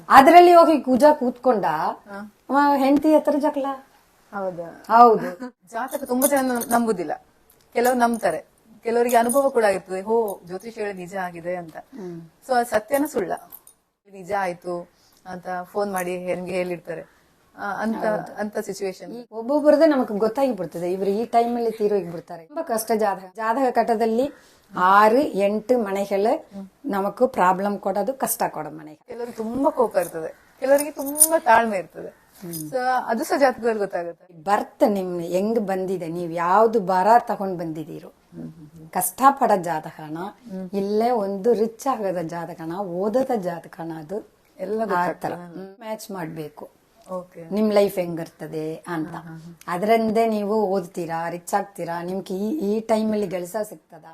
ಅದ್ರಲ್ಲಿ ಹೋಗಿ ಕೂಜಾ ಕೂತ್ಕೊಂಡ ಹೆಂಡತಿ ಹತ್ರ ಜಗಳ. ಹೌದಾ? ಹೌದು. ಜಾತಕ ತುಂಬಾ ಜನ ನಂಬುದಿಲ್ಲ, ಕೆಲವರು ನಂಬ್ತಾರೆ, ಕೆಲವರಿಗೆ ಅನುಭವ ಕೂಡ ಆಗಿರ್ತದೆ, ಹೋ ಜ್ಯೋತಿಷ್ ಹೇಳಿ ನಿಜ ಆಗಿದೆ ಅಂತ. ಸೊ ಅದು ಸತ್ಯನ ಸುಳ್ಳ, ನಿಜ ಆಯ್ತು ಅಂತ ಫೋನ್ ಮಾಡಿ ಹೆಂಗೆ ಹೇಳಿರ್ತಾರೆ ಅಂತ ಸಿಚುವೇಶನ್. ಒಬ್ಬೊಬ್ಬರದೇ ನಮಗ್ ಗೊತ್ತಾಗಿ ಬಿಡ್ತದೆ, ಇವ್ರು ಈ ಟೈಮ್ ಅಲ್ಲಿ ತೀರೋಗಿ ಬಿಡ್ತಾರೆ. ತುಂಬಾ ಕಷ್ಟ ಜಾತಕ ಕಟ್ಟದಲ್ಲಿ 6, 8 ಮನೆಗಳು ನಮಗೂ ಪ್ರಾಬ್ಲಮ್ ಕೊಡೋದು, ಕಷ್ಟ ಕೊಡೋ ಮನೆ. ಕೆಲವರಿಗೆ ತುಂಬಾ ಕೋಪ ಇರ್ತದೆ, ಕೆಲವರಿಗೆ ತುಂಬಾ ತಾಳ್ಮೆ ಇರ್ತದೆ. ಸೊ ಅದು ಸಹ ಜಾತಕದಲ್ಲಿ ಗೊತ್ತಾಗುತ್ತೆ. ಬರ್ತ್ ನಿಮ್ ಹೆಂಗ್ ಬಂದಿದೆ, ನೀವ್ ಯಾವ್ದು ಬರ ತಗೊಂಡ್ ಬಂದಿದ್ದೀರೋ, ಕಷ್ಟ ಪಡೋ ಜಾತಕನ ಇಲ್ಲೇ ಒಂದು ರಿಚ್ ಆಗದ ಜಾತಕನ, ಓದದ ಜಾತಕನ, ಅದು ಎಲ್ಲ ಮ್ಯಾಚ್ ಮಾಡ್ಬೇಕು. ನಿಮ್ ಲೈಫ್ ಹೆಂಗಿರ್ತದೆ ಅಂತ. ಅದರಂದೇ ನೀವು ಓದ್ತೀರಾ, ರಿಚ್ ಆಗ್ತೀರಾ, ನಿಮ್ಗೆ ಈ ಟೈಮ್ ಅಲ್ಲಿ ಕೆಲಸ ಸಿಗ್ತದ.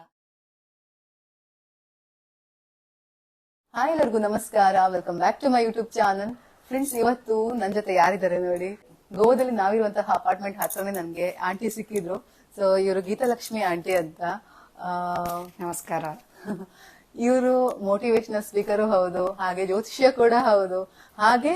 ಹಾಯ್ ಎಲ್ಲರಿಗೂ ನಮಸ್ಕಾರ, welcome back to my YouTube channel. Friends, ಇವತ್ತು ನನ್ ಜೊತೆ ಯಾರಿದ್ದಾರೆ ನೋಡಿ. ಗೋವಾದಲ್ಲಿ ನಾವಿರುವಂತಹ ಅಪಾರ್ಟ್ಮೆಂಟ್ ಹತ್ರನೇ ನನ್ಗೆ ಆಂಟಿ ಸಿಕ್ಕಿದ್ರು. ಸೊ ಇವರು ಗೀತಾಲಕ್ಷ್ಮಿ ಆಂಟಿ ಅಂತ. ನಮಸ್ಕಾರ. ಇವರು ಮೋಟಿವೇಶನಲ್ ಸ್ಪೀಕರು ಹೌದು, ಹಾಗೆ ಜ್ಯೋತಿಷ್ಯ ಕೂಡ ಹೌದು, ಹಾಗೆ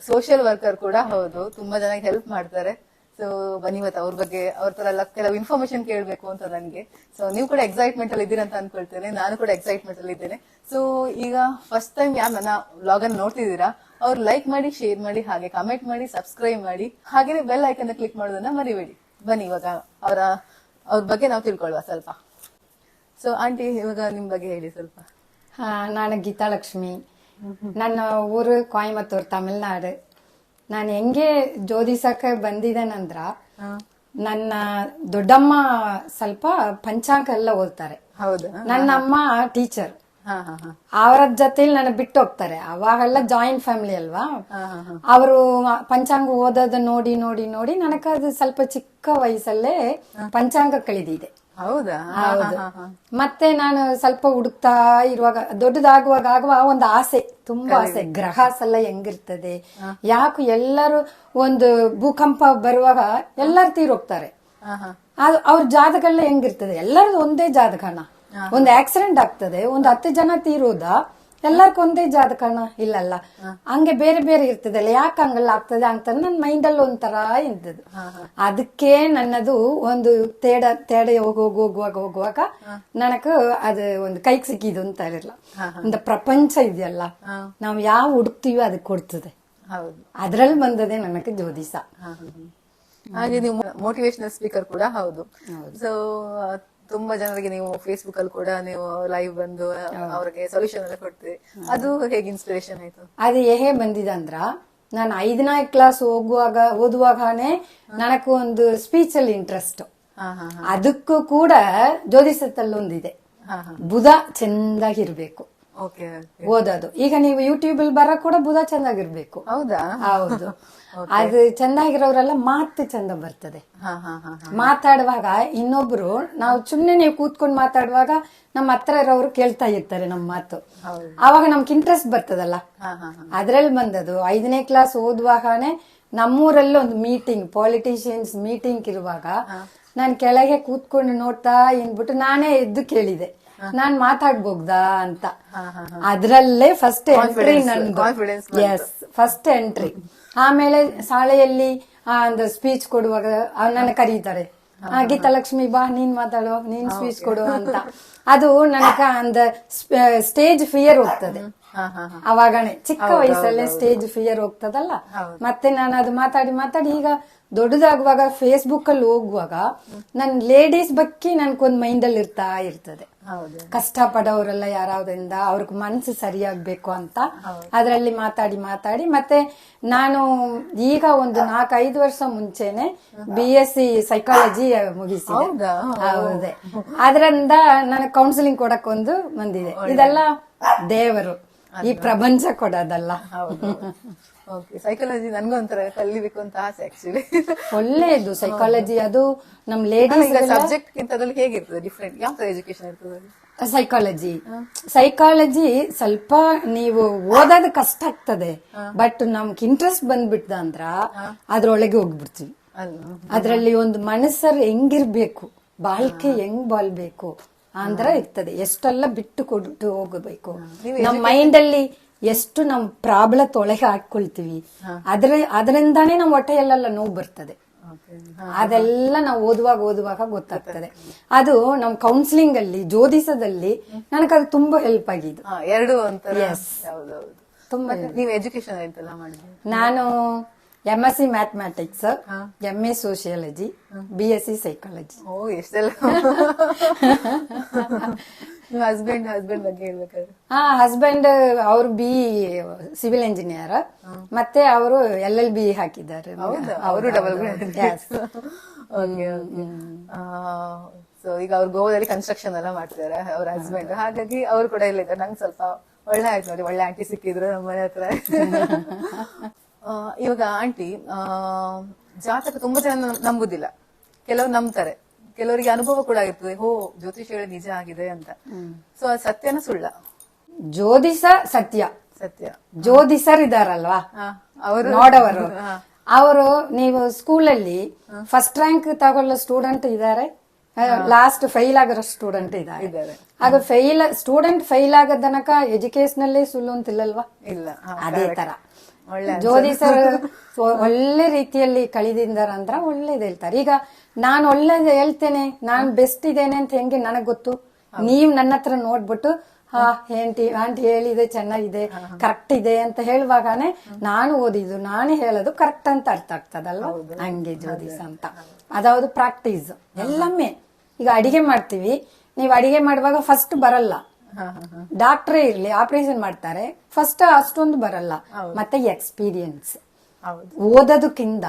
ಸೋಷಿಯಲ್ ವರ್ಕರ್ ಕೂಡ ಹೌದು. ತುಂಬಾ ಜನಕ್ಕೆ ಹೆಲ್ಪ್ ಮಾಡ್ತಾರೆ. ಸೊ ಬನ್ನಿ ಇವತ್ತು ಅವ್ರ ಬಗ್ಗೆ, ಅವ್ರ ತರ ಎಲ್ಲ ಕೆಲವು ಇನ್ಫಾರ್ಮೇಶನ್ ಕೇಳಬೇಕು ಅಂತ ನನ್ಗೆ. ಸೊ ನೀವು ಕೂಡ ಎಕ್ಸೈಟ್ಮೆಂಟ್ ಅಲ್ಲಿ ಇದ್ದೀರಾ ಅಂತ ಅನ್ಕೊಳ್ತೇನೆ, ನಾನು ಕೂಡ ಎಕ್ಸೈಟ್ಮೆಂಟ್ ಅಲ್ಲಿ ಇದ್ದೇನೆ. ಸೊ ಈಗ ಫಸ್ಟ್ ಟೈಮ್ ಯಾರು ನನ್ನ ವ್ಲಾಗ್ ಅನ್ನು ನೋಡ್ತಿದ್ದೀರಾ, ಅವ್ರು ಲೈಕ್ ಮಾಡಿ, ಶೇರ್ ಮಾಡಿ, ಹಾಗೆ ಕಮೆಂಟ್ ಮಾಡಿ, ಸಬ್ಸ್ಕ್ರೈಬ್ ಮಾಡಿ, ಹಾಗೆ ಬೆಲ್ ಐಕನ್ ಕ್ಲಿಕ್ ಮಾಡೋದನ್ನ ಮರಿಬೇಡಿ. ಬನ್ನಿ ಇವಾಗ ಅವ್ರ ಬಗ್ಗೆ ನಾವು ತಿಳ್ಕೊಳ್ಳುವ ಸ್ವಲ್ಪ. ಸೊ ಆಂಟಿ, ಇವಾಗ ನಿಮ್ ಬಗ್ಗೆ ಹೇಳಿ ಸ್ವಲ್ಪ. ನಾನು ಗೀತಾಲಕ್ಷ್ಮಿ, ನನ್ನ ಊರು ಕೊಯಮತ್ತೂರ್, ತಮಿಳ್ನಾಡು. ನಾನು ಹೆಂಗೆ ಜೋಡಿಸಕ್ಕೆ ಬಂದಿದ್ದೇನಂದ್ರ, ನನ್ನ ದೊಡ್ಡಮ್ಮ ಸ್ವಲ್ಪ ಪಂಚಾಂಗ ಎಲ್ಲ ಓದ್ತಾರೆ. ಹೌದಾ? ನನ್ನ ಅಮ್ಮ ಟೀಚರ್, ಅವರ ಜೊತೆಲಿ ನನ್ನ ಬಿಟ್ಟು ಹೋಗ್ತಾರೆ. ಅವಾಗೆಲ್ಲ ಜಾಯಿಂಟ್ ಫ್ಯಾಮಿಲಿ ಅಲ್ವಾ, ಅವರು ಪಂಚಾಂಗ ಓದೋದು ನೋಡಿ ನೋಡಿ ನೋಡಿ ನನಗದು ಸ್ವಲ್ಪ ಚಿಕ್ಕ ವಯಸ್ಸಲ್ಲೇ ಪಂಚಾಂಗ ಕಳಿದಿದೆ. ಹೌದಾ? ಹೌದು. ಮತ್ತೆ ನಾನು ಸ್ವಲ್ಪ ಹುಡುಕ್ತಾ ಇರುವಾಗ, ದೊಡ್ಡದಾಗುವಾಗ ಒಂದು ಆಸೆ, ತುಂಬಾ ಆಸೆ, ಗ್ರಹಸ್ ಎಲ್ಲ ಹೆಂಗಿರ್ತದೆ, ಯಾಕೆ ಎಲ್ಲರೂ ಒಂದು ಭೂಕಂಪ ಬರುವಾಗ ಎಲ್ಲರೂ ತೀರೋಗ್ತಾರೆ, ಅವ್ರ ಜಾತಕಗಳನ್ನ ಹೆಂಗಿರ್ತದೆ, ಎಲ್ಲರದು ಒಂದೇ ಜಾತಕನ. ಒಂದು ಆಕ್ಸಿಡೆಂಟ್ ಆಗ್ತದೆ, ಒಂದು 10 ಜನ ತೀರೋದ, ಎಲ್ಲರಿಗೂ ಒಂದೇ ಜಾತಕನ ಇಲ್ಲಲ್ಲ, ಹಂಗೆ ಬೇರೆ ಬೇರೆ ಇರ್ತದಲ್ಲ, ಯಾಕೆ ಹಂಗೆಲ್ಲ ಆಗ್ತದೆ ಅಂತ ನನ್ನ ಮೈಂಡ್ ಅಲ್ಲಿ ಒಂಥರ ಇಂತದ್ದು. ಅದಕ್ಕೆ ನನ್ನದು ಒಂದು ತೇಡ ಹೋಗುವಾಗ ನನಗೆ ಅದು ಒಂದು ಕೈಗೆ ಸಿಕ್ಕಿದು ಅಂತ ಇರಲ್ಲ. ಒಂದು ಪ್ರಪಂಚ ಇದೆಯಲ್ಲ, ನಾವು ಯಾವ ಹುಡುಕ್ತೀವಿ ಅದಕ್ಕೆ ಕೊಡ್ತದೆ. ಅದ್ರಲ್ಲಿ ಬಂದದೆ ನನಗೆ ಜ್ಯೋತಿಷ. ಹಾಗೆ ನೀವು ಮೋಟಿವೇಶನಲ್ ಸ್ಪೀಕರ್ ಕೂಡ ಹೌದು. ಸೊ ತುಂಬಾ ಜನರಿಗೆ ನೀವು ಫೇಸ್ಬುಕ್ ಅಲ್ಲಿ ಕೂಡ ನೀವು ಲೈವ್ ಬಂದು ಅವ್ರಿಗೆ ಸೊಲ್ಯೂಷನ್ ಎಲ್ಲ ಕೊಡ್ತೀವಿ. ಅದು ಹೇಗೆ ಇನ್ಸ್ಪಿರೇಷನ್ ಆಯ್ತು? ಅದು ಹೇಗೆ ಬಂದಿದೆ ಅಂದ್ರ, ನಾನು 5ನೇ ಕ್ಲಾಸ್ ಓದುವಾಗನೇ ನನಗೂ ಒಂದು ಸ್ಪೀಚ್ ಅಲ್ಲಿ ಇಂಟ್ರೆಸ್ಟ್. ಅದಕ್ಕೂ ಕೂಡ ಜ್ಯೋತಿಷದಲ್ಲೊಂದಿದೆ, ಬುಧ ಚೆಂದಾಗಿರ್ಬೇಕು ಓದೋದು. ಈಗ ನೀವು ಯೂಟ್ಯೂಬ್ ಅಲ್ಲಿ ಬರ ಕೂಡ ಬುಧ ಚೆಂದಾಗಿರ್ಬೇಕು. ಹೌದಾ? ಹೌದು. ಅದು ಚೆಂದಾಗಿರೋರೆಲ್ಲ ಮಾತು ಚಂದ ಬರ್ತದೆ. ಮಾತಾಡುವಾಗ ಇನ್ನೊಬ್ರು, ನಾವು ಸುಮ್ನೆ ನೀವು ಕೂತ್ಕೊಂಡು ಮಾತಾಡುವಾಗ ನಮ್ಮ ಹತ್ರ ಇರೋರು ಕೇಳ್ತಾ ಇರ್ತಾರೆ ನಮ್ಮ ಮಾತು, ಅವಾಗ ನಮ್ಗೆ ಇಂಟ್ರೆಸ್ಟ್ ಬರ್ತದಲ್ಲ. ಅದ್ರಲ್ಲಿ ಬಂದದು 5ನೇ ಕ್ಲಾಸ್ ಓದುವಾಗನೇ ನಮ್ಮೂರಲ್ಲಿ ಒಂದು ಮೀಟಿಂಗ್, ಪಾಲಿಟಿಷಿಯನ್ಸ್ ಮೀಟಿಂಗ್ ಇರುವಾಗ ನಾನು ಕೆಳಗೆ ಕೂತ್ಕೊಂಡು ನೋಡ್ತಾ ಇನ್ಬಿಟ್ಟು ನಾನೇ ಎದ್ದು ಕೇಳಿದೆ, ನಾನ್ ಮಾತಾಡ್ಬೋಗ್ದಾ ಅಂತ. ಅದ್ರಲ್ಲೇ ಫಸ್ಟ್ ಎಂಟ್ರಿ ನಂದು. Yes, first entry. ಆಮೇಲೆ ಶಾಲೆಯಲ್ಲಿ ಒಂದು ಸ್ಪೀಚ್ ಕೊಡುವಾಗ ನನ್ನ ಕರೀತಾರೆ, ಗೀತಾಲಕ್ಷ್ಮಿ ಬಾ, ನೀನ್ ಮಾತಾಡುವ, ನೀನ್ ಸ್ಪೀಚ್ ಕೊಡು ಅಂತ. ಅದು ನನಗ ಒಂದು ಸ್ಟೇಜ್ ಫಿಯರ್ ಹೋಗ್ತದೆ ಅವಾಗನೇ, ಚಿಕ್ಕ ವಯಸ್ಸಲ್ಲೇ ಸ್ಟೇಜ್ ಫಿಯರ್ ಹೋಗ್ತದಲ್ಲ. ಮತ್ತೆ ನಾನು ಅದು ಮಾತಾಡಿ ಈಗ ದೊಡ್ಡದಾಗುವಾಗ ಫೇಸ್ಬುಕ್ ಅಲ್ಲಿ ಹೋಗುವಾಗ ನನ್ ಲೇಡೀಸ್ ಬಗ್ಗೆ ನನ್ಗೊಂದ್ ಮೈಂಡ್ ಅಲ್ಲಿ ಇರ್ತದೆ. ಕಷ್ಟ ಪಡೋರೆಲ್ಲ ಯಾರಾದ್ರಿಂದ ಅವ್ರಿಗೆ ಮನಸ್ಸು ಸರಿಯಾಗ್ಬೇಕು ಅಂತ ಅದ್ರಲ್ಲಿ ಮಾತಾಡಿ ಮತ್ತೆ ನಾನು ಈಗ ಒಂದು 4-5 ವರ್ಷ ಮುಂಚೆನೆ BSc ಸೈಕಾಲಜಿ ಮುಗಿಸಿದೆ. ಹೌದೇ, ಅದರಿಂದ ನನಗೆ ಕೌನ್ಸಿಲಿಂಗ್ ಕೊಡಕ್ ಒಂದು ಬಂದಿದೆ. ಇದೆಲ್ಲ ದೇವರು, ಈ ಪ್ರಪಂಚ ಕೊಡೋದಲ್ಲ. ಸೈಕಾಲಜಿ ನನ್ಗೊಂಥರ ಕಲಿಬೇಕು ಅಂತ ಆಸೆ ಆಕ್ಚುಲಿ. ಒಳ್ಳೇದು ಸೈಕಾಲಜಿ, ಅದು ನಮ್ ಲೇಡೀಸ್ ಸಬ್ಜೆಕ್ಟ್ ಗಿಂತ ಹೇಗಿರ್ತದೆ, ಡಿಫ್ರೆಂಟ್ ಯಾವ ತರ ಎಜುಕೇಶನ್ ಇರ್ತದೆ? ಸೈಕಾಲಜಿ ಸ್ವಲ್ಪ ನೀವು ಓದೋದು ಕಷ್ಟ ಆಗ್ತದೆ, ಬಟ್ ನಮ್ಗೆ ಇಂಟ್ರೆಸ್ಟ್ ಬಂದ್ಬಿಟ್ಟ ಅಂದ್ರ ಅದ್ರೊಳಗೆ ಹೋಗ್ಬಿಡ್ತೀವಿ. ಅದ್ರಲ್ಲಿ ಒಂದು ಮನಸ್ಸರು ಹೆಂಗಿರ್ಬೇಕು, ಬಾಳ್ಕೆ ಹೆಂಗ್ ಬಾಳ್ಬೇಕು ಅಂದ್ರ ಇರ್ತದೆ. ಎಷ್ಟೆಲ್ಲ ಬಿಟ್ಟು ಕೊಟ್ಟು ಹೋಗಬೇಕು. ನಮ್ಮ ಮೈಂಡ್ ಅಲ್ಲಿ ಎಷ್ಟು ನಮ್ ಪ್ರಾಬ್ಲತ್ ಒಳಗೆ ಹಾಕೊಳ್ತೀವಿ, ಅದರಿಂದಾನೇ ನಮ್ ಹೊಟ್ಟೆಯಲ್ಲೆಲ್ಲ ನೋವು ಬರ್ತದೆ. ಅದೆಲ್ಲ ನಾವು ಓದುವಾಗ ಗೊತ್ತಾಗ್ತದೆ. ಅದು ನಮ್ ಕೌನ್ಸಿಲಿಂಗ್ ಅಲ್ಲಿ, ಜ್ಯೋತಿಷದಲ್ಲಿ ನನಗದು ತುಂಬಾ ಹೆಲ್ಪ್ ಆಗಿದ್ದು. ಎರಡು ಒಂಥರ. ತುಂಬಾ. ನೀವು ಎಜುಕೇಶನ್ ಆಯ್ತಲ್ಲ ಮಾಡಿದ್ರಿ? ನಾನು MSc mathematics, MA sociology, BSc psychology. ಓ, ಎಷ್ಟೆಲ್ಲ. ಹಸ್ಬೆಂಡ್ ಬಗ್ಗೆ ಹೇಳ್ಬೇಕಾದ್ರೆ? ಹಸ್ಬೆಂಡ್ ಅವರು ಸಿವಿಲ್ ಇಂಜಿನಿಯರ್, ಮತ್ತೆ ಅವರು LLB ಹಾಕಿದ್ದಾರೆ. ಅವರು ಡಬಲ್. ಸೊ ಈಗ ಅವ್ರು ಗೋವಾದಲ್ಲಿ ಕನ್ಸ್ಟ್ರಕ್ಷನ್ ಎಲ್ಲ ಮಾಡ್ತಿದ್ದಾರೆ ಅವ್ರ ಹಸ್ಬೆಂಡ್, ಹಾಗಾಗಿ ಅವ್ರು ಕೂಡ ಇಲ್ಲಿದ್ದಾರೆ. ನಂಗೆ ಸ್ವಲ್ಪ ಒಳ್ಳೆ ಆಯ್ತು ನೋಡಿ, ಒಳ್ಳೆ ಆಂಟಿ ಸಿಕ್ಕಿದ್ರು ನಮ್ಮ ಮನೆ ಹತ್ರ. ಇವಾಗ ಆಂಟಿ, ಜಾತಕ ತುಂಬಾ ಜನ ನಂಬುದಿಲ್ಲ, ಕೆಲವರು ನಂಬ್ತಾರೆ, ಕೆಲವರಿಗೆ ಅನುಭವ ಕೂಡ ಆಗಿರ್ತದೆ, ಹೋ ಜ್ಯೋತಿಷ ಹೇಳಿ ನಿಜ ಆಗಿದೆ ಅಂತ. ಸೊ ಅದು ಸತ್ಯನ ಸುಳ್ಳ? ಜ್ಯೋತಿಷ ಸತ್ಯ. ಜ್ಯೋತಿಷರಿದಾರಲ್ವಾ, ಅವರು ನೋಡವರು, ಅವರು ನೀವು ಸ್ಕೂಲಲ್ಲಿ ಫಸ್ಟ್ ರ್ಯಾಂಕ್ ತಗೊಳ್ಳೋ ಸ್ಟೂಡೆಂಟ್ ಇದ್ದಾರೆ, ಲಾಸ್ಟ್ ಫೈಲ್ ಆಗಿರೋ ಸ್ಟೂಡೆಂಟ್ ಇದ್ದಾರೆ. ಆಗ ಸ್ಟೂಡೆಂಟ್ ಫೈಲ್ ಆಗೋ ತನಕ ಎಜುಕೇಶನ್ ಸುಳ್ಳು ಅಂತಿಲ್ಲಲ್ವಾ? ಇಲ್ಲ. ಅದೇ ತರ ಜ್ಯೋತಿಷರು ಒಳ್ಳೆ ರೀತಿಯಲ್ಲಿ ಕಳಿದಿಂದಾರಂದ್ರ ಒಳ್ಳೇದ್ ಹೇಳ್ತಾರೆ. ಈಗ ನಾನ್ ಒಳ್ಳೇದ್ ಹೇಳ್ತೇನೆ, ನಾನ್ ಬೆಸ್ಟ್ ಇದೇನೆ ಅಂತ ಹೆಂಗೆ ನನಗ್ ಗೊತ್ತು? ನೀವ್ ನನ್ನ ಹತ್ರ ನೋಡ್ಬಿಟ್ಟು ಆಂಟಿ ಹೇಳಿದೆ ಚೆನ್ನಾಗಿದೆ, ಕರೆಕ್ಟ್ ಇದೆ ಅಂತ ಹೇಳುವಾಗನೆ ನಾನು ಓದಿದ್ದು, ನಾನು ಹೇಳೋದು ಕರೆಕ್ಟ್ ಅಂತ ಅರ್ಥ ಆಗ್ತದಲ್ವಾ? ಹಂಗೆ ಜ್ಯೋತಿಷ ಅಂತ ಅದಾವುದು ಪ್ರಾಕ್ಟೀಸ್ ಎಲ್ಲಮ್ಮೆ. ಈಗ ಅಡಿಗೆ ಮಾಡ್ತೀವಿ, ನೀವ್ ಅಡಿಗೆ ಮಾಡುವಾಗ ಫಸ್ಟ್ ಬರಲ್ಲ, ಡಾಕ್ಟ್ರೇ ಇರ್ಲಿ ಆಪರೇಷನ್ ಮಾಡ್ತಾರೆ, ಫಸ್ಟ್ ಅಷ್ಟೊಂದು ಬರಲ್ಲ. ಮತ್ತೆ ಎಕ್ಸ್ಪೀರಿಯನ್ಸ್, ಓದೋದಕ್ಕಿಂತ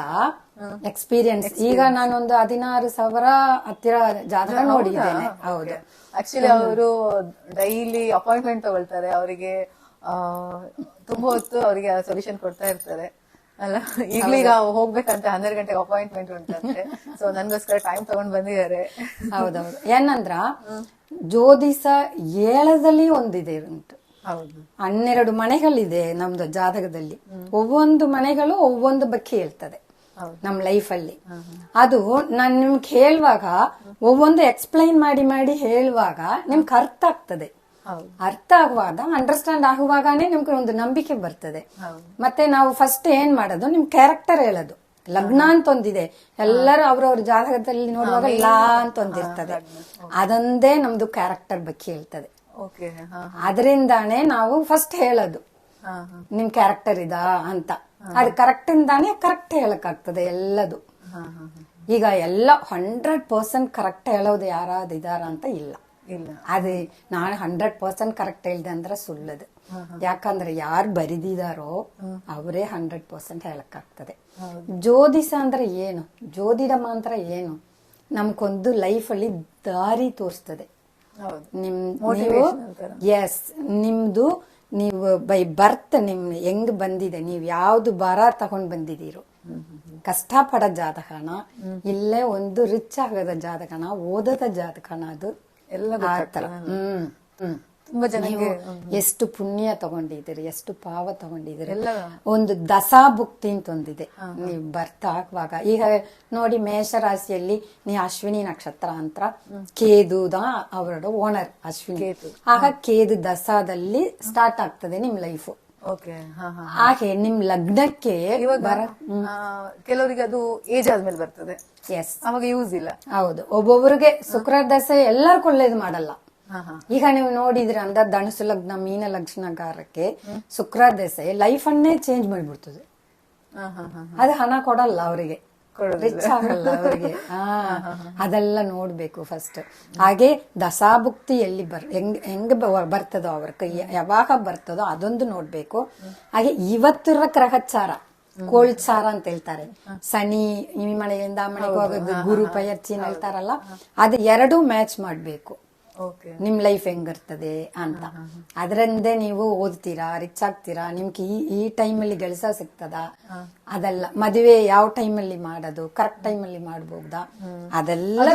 ಎಕ್ಸ್ಪೀರಿಯನ್ಸ್. ಈಗ ನಾನೊಂದು 16,000 ಹತ್ತಿರ ಜಾತಕ ನೋಡಿದ್ದೇನೆ. ಹೌದು, ಆಕ್ಚುಲಿ ಅವರು ಡೈಲಿ ಅಪಾಯಿಂಟ್ಮೆಂಟ್ ತಗೊಳ್ತಾರೆ, ಅವರಿಗೆ ತುಂಬಾ ಹೊತ್ತು ಅವರಿಗೆ ಸೊಲ್ಯೂಷನ್ ಕೊಡ್ತಾ ಇರ್ತಾರೆ ಅಲ್ಲ. ಈಗ ಹೋಗ್ಬೇಕಂತ 12 ಗಂಟೆಗೆ ಅಪಾಯಿಂಟ್ಮೆಂಟ್ ಉಂಟಂತೆ, ಸೊ ನನ್ಗೋಸ್ಕರ ಟೈಮ್ ತಗೊಂಡ್ ಬಂದಿದ್ದಾರೆ. ಹೌದೌದು. ಏನಂದ್ರ ಜ್ಯೋತಿಷ ಏಳದಲ್ಲಿ ಒಂದಿದೆ ಉಂಟು. 12 ಮನೆಗಳಿದೆ ನಮ್ದು ಜಾತಕದಲ್ಲಿ. ಒவ்வೊಂದು ಮನೆಗಳು ಒவ்வೊಂದು ಬಗ್ಗೆ ಹೇಳ್ತದೆ ನಮ್ ಲೈಫ್ ಅಲ್ಲಿ. ಅದು ನಾನ್ ನಿಮ್ಗೆ ಹೇಳುವಾಗ ಒவ்வೊಂದು ಎಕ್ಸ್ಪ್ಲೈನ್ ಮಾಡಿ ಹೇಳುವಾಗ ನಿಮ್ಗೆ ಅರ್ಥ ಆಗ್ತದೆ. ಅರ್ಥ ಆಗುವಾಗ, ಅಂಡರ್ಸ್ಟ್ಯಾಂಡ್ ಆಗುವಾಗನೇ ನಿಮ್ಗೆ ಒಂದು ನಂಬಿಕೆ ಬರ್ತದೆ. ಮತ್ತೆ ನಾವು ಫಸ್ಟ್ ಏನ್ ಮಾಡೋದು, ನಿಮ್ ಕ್ಯಾರೆಕ್ಟರ್ ಹೇಳೋದು. ಲಗ್ನ ಅಂತ ಒಂದಿದೆ, ಎಲ್ಲರೂ ಅವ್ರವ್ರ ಜಾತಕದಲ್ಲಿ ನೋಡುವಾಗ ಲಾ ಅಂತ ಒಂದಿರ್ತದೆ, ಅದೊಂದೇ ನಮ್ದು ಕ್ಯಾರೆಕ್ಟರ್ ಬಗ್ಗೆ ಹೇಳ್ತದೆ. ಅದರಿಂದಾನೇ ನಾವು ಫಸ್ಟ್ ಹೇಳೋದು ನಿಮ್ ಕ್ಯಾರೆಕ್ಟರ್ ಇದಾ ಅಂತ. ಅದು ಕರೆಕ್ಟ್ ಇಂದಾನೆ ಕರೆಕ್ಟ್ ಹೇಳಕ್ಕಾಗ್ತದೆ ಎಲ್ಲದು. ಈಗ ಎಲ್ಲ 100% ಕರೆಕ್ಟ್ ಹೇಳೋದು ಯಾರಾದ್ ಇದಾರ ಅಂತ ಇಲ್ಲ. ಅದೇ ನಾನು 100% ಕರೆಕ್ಟ್ ಹೇಳ್ದೆ ಅಂದ್ರೆ ಸುಳ್ಳದು. ಯಾಕಂದ್ರೆ ಯಾರು ಬರಿದಿದಾರೋ ಅವರೇ 100% ಹೇಳಕ್ಕಾಗ್ತದೆ. ಜ್ಯೋತಿಷ ಅಂದ್ರೆ ಏನು, ಜ್ಯೋತಿಡ ಮಂತ್ರ ಏನು, ನಮ್ಗೊಂದು ಲೈಫ್ ಅಲ್ಲಿ ದಾರಿ ತೋರಿಸ್ತದೆ. ನಿಮ್ದು ನೀವು ಬೈ ಬರ್ತ್ ನಿಮ್ ಹೆಂಗ್ ಬಂದಿದೆ, ನೀವ್ ಯಾವ್ದು ಬರ ತಗೊಂಡ್ ಬಂದಿದ್ದೀರೋ, ಕಷ್ಟ ಪಡೋ ಜಾತಕನ, ಇಲ್ಲೇ ಒಂದು ರಿಚ್ ಆಗದ ಜಾತಕನ, ಓದದ ಜಾತಕನ, ಅದು ಎಲ್ಲ ಆತರ. ತುಂಬಾ ಜನ ಎಷ್ಟು ಪುಣ್ಯ ತಗೊಂಡಿದ್ದೀರಿ, ಎಷ್ಟು ಪಾವ ತಗೊಂಡಿದ್ದೀರಿ. ಒಂದು ದಸಾಭುಕ್ತಿ ಅಂತ ಒಂದಿದೆ, ನೀವು ಬರ್ತ ಹಾಕುವಾಗ. ಈಗ ನೋಡಿ, ಮೇಷರಾಶಿಯಲ್ಲಿ ನೀ ಅಶ್ವಿನಿ ನಕ್ಷತ್ರ ಅಂತ, ಕೇದುದ ಅವರ ಓನರ್ ಅಶ್ವಿನಿ. ಆಗ ಕೇದು ದಸಾದಲ್ಲಿ ಸ್ಟಾರ್ಟ್ ಆಗ್ತದೆ ನಿಮ್ ಲೈಫ್. ಹಾಗೆ ನಿಮ್ ಲಗ್ನಕ್ಕೆ ಕೆಲವರಿಗೆ ಅದು ಏಜ್ ಆದ್ಮೇಲೆ ಬರ್ತದೆ. ಎಸ್, ಅವಾಗ ಯೂಸ್ ಇಲ್ಲ. ಹೌದು, ಒಬ್ಬೊಬ್ಬರಿಗೆ ಶುಕ್ರ ದಸೆ ಎಲ್ಲರಿಗೂ ಒಳ್ಳೇದು ಮಾಡಲ್ಲ. ಈಗ ನೀವು ನೋಡಿದ್ರೆ ಅಂದ ಧನುಸು ಲಗ್ನ, ಮೀನ ಲಗ್ನಗಾರಕ್ಕೆ ಶುಕ್ರ ದಸೆ ಲೈಫ್ ಅನ್ನೇ ಚೇಂಜ್ ಮಾಡ್ಬಿಡ್ತದೆ. ಅದು ಹಣ ಕೊಡಲ್ಲ ಅವರಿಗೆ, ರಿಚ್ ಆಗಲ್ಲ ಅವರಿಗೆ. ಅದೆಲ್ಲ ನೋಡ್ಬೇಕು ಫಸ್ಟ್. ಹಾಗೆ ದಸಾಭುಕ್ತಿ ಎಲ್ಲಿ ಹೆಂಗ್ ಬರ್ತದೋ ಅವ್ರಿಗೆ, ಯಾವಾಗ ಬರ್ತದೋ ಅದೊಂದು ನೋಡ್ಬೇಕು. ಹಾಗೆ ಇವತ್ತಿರ ಗ್ರಹಚಾರ, ಕೋಳ್ಚಾರ ಅಂತ ಹೇಳ್ತಾರೆ. ಶನಿ ಈ ಮನೆಯಿಂದ ಆ ಮನೆಗೆ ಹೋಗೋದು, ಗುರು ಪಯರ್ಚಿನ್ ಹೇಳ್ತಾರಲ್ಲ, ಅದು ಎರಡೂ ಮ್ಯಾಚ್ ಮಾಡ್ಬೇಕು. ನಿಮ್ ಲೈಫ್ ಹೆಂಗಿರ್ತದೆ ಅಂತ. ಅದರಂದೇ ನೀವು ಓದ್ತೀರಾ, ರಿಚ್ ಆಗ್ತೀರಾ, ನಿಮ್ಗೆ ಈ ಟೈಮಲ್ಲಿ ಕೆಲಸ ಸಿಗ್ತದ, ಅದೆಲ್ಲ ಮದುವೆ ಯಾವ ಟೈಮಲ್ಲಿ ಮಾಡೋದು, ಕರೆಕ್ಟ್ ಟೈಮಲ್ಲಿ ಮಾಡಬಹುದಾ, ಅದೆಲ್ಲ.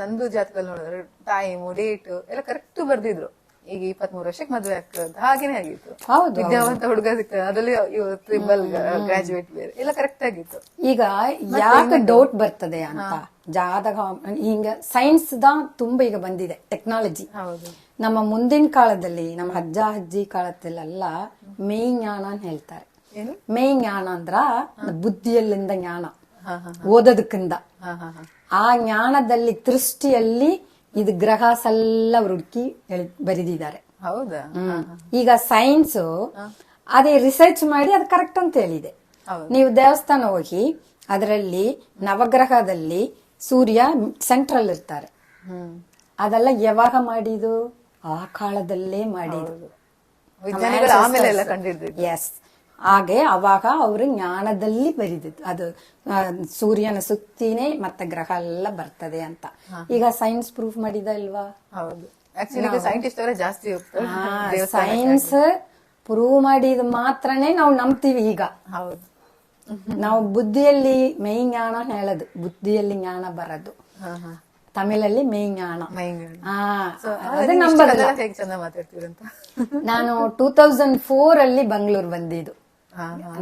ನಂದು ಜಾತಕದಲ್ಲಿ ನೋಡಿದ್ರೆ ಟೈಮ್, ಡೇಟ್ ಎಲ್ಲ ಕರೆಕ್ಟ್ ಬರ್ದಿದ್ರು. ಈಗ 23 ವರ್ಷಕ್ಕೆ ಮದುವೆ ಆಗ್ತದೆ ಹಾಗೇನೆ ಆಗಿತ್ತು. ಹೌದು ವಿದ್ಯಾವಂತ ಹುಡುಗ ಸಿಗ್ತದೆ, ಅದರಲ್ಲಿ ಟ್ರಿಬಲ್ ಗ್ರಾಜುಯೇಟ್ ಬೇರೆ ಎಲ್ಲ ಕರೆಕ್ಟ್ ಆಗಿತ್ತು. ಈಗ ಯಾಕೆ ಡೌಟ್ ಬರ್ತದೆ ಅಂತ ಜಾತಕ ಹಿಂಗ ಸೈನ್ಸ್ ತುಂಬಾ ಈಗ ಬಂದಿದೆ ಟೆಕ್ನಾಲಜಿ. ಹೌದು. ನಮ್ಮ ಮುಂದಿನ ಕಾಲದಲ್ಲಿ ನಮ್ಮ ಅಜ್ಜ ಅಜ್ಜಿ ಕಾಲದಲ್ಲೆಲ್ಲ ಮೇಯ್ ಜ್ಞಾನ ಅಂತ ಹೇಳ್ತಾರೆ. ಏನು ಮೇಯ್ ಜ್ಞಾನ ಅಂದ್ರ ಬುದ್ಧಿಯಲ್ಲಿಂದ ಜ್ಞಾನ, ಓದೋದಕ್ಕಿಂದ ಆ ಜ್ಞಾನದಲ್ಲಿ ದೃಷ್ಟಿಯಲ್ಲಿ ಇದು ಗ್ರಹಸ್ ಎಲ್ಲ ಹುಡುಕಿ ಬರೆದಿದ್ದಾರೆ. ಹೌದಾ? ಈಗ ಸೈನ್ಸ್ ಅದೇ ರಿಸರ್ಚ್ ಮಾಡಿ ಅದು ಕರೆಕ್ಟ್ ಅಂತ ಹೇಳಿದೆ. ನೀವು ದೇವಸ್ಥಾನ ಹೋಗಿ ಅದರಲ್ಲಿ ನವಗ್ರಹದಲ್ಲಿ ಸೂರ್ಯ ಸೆಂಟ್ರಲ್ ಇರ್ತಾರೆ. ಅದೆಲ್ಲ ಯಾವಾಗ ಮಾಡಿದು? ಆ ಕಾಲದಲ್ಲೇ ಮಾಡಿದು. ಎಸ್, ಹಾಗೆ ಅವಾಗ ಅವರು ಜ್ಞಾನದಲ್ಲಿ ಬರಿದಿದ್ದು ಅದು ಸೂರ್ಯನ ಸುತ್ತಿನೇ ಮತ್ತೆ ಗ್ರಹ ಎಲ್ಲ ಬರ್ತದೆ ಅಂತ. ಈಗ ಸೈನ್ಸ್ ಪ್ರೂಫ್ ಮಾಡಿದ ಇಲ್ವಾ? ಹೌದು. ಸೈಂಟಿಸ್ಟ್ ಅವರೇ ಜಾಸ್ತಿ ಹೋಗ್ತಾರೆ. ಸೈನ್ಸ್ ಪ್ರೂವ್ ಮಾಡಿದ ಮಾತ್ರನೇ ನಾವು ನಂಬ್ತೀವಿ. ಈಗ ಹೌದು, ನಾವು ಬುದ್ಧಿಯಲ್ಲಿ ಮೇಯ್ ಜ್ಞಾನ ಹೇಳೋದು, ಬುದ್ಧಿಯಲ್ಲಿ ಜ್ಞಾನ ಬರೋದು. ತಮಿಳಲ್ಲಿ ಮೇಯ್ ಜ್ಞಾನ. ಅದು ನಂಬಲ್ಲ. ಹೇಗೆ ಚಂದ ಮಾತಾಡ್ತೀರಂತ. ನಾನು 2004 ಅಲ್ಲಿ ಬೆಂಗಳೂರು ಬಂದಿದ್ದು.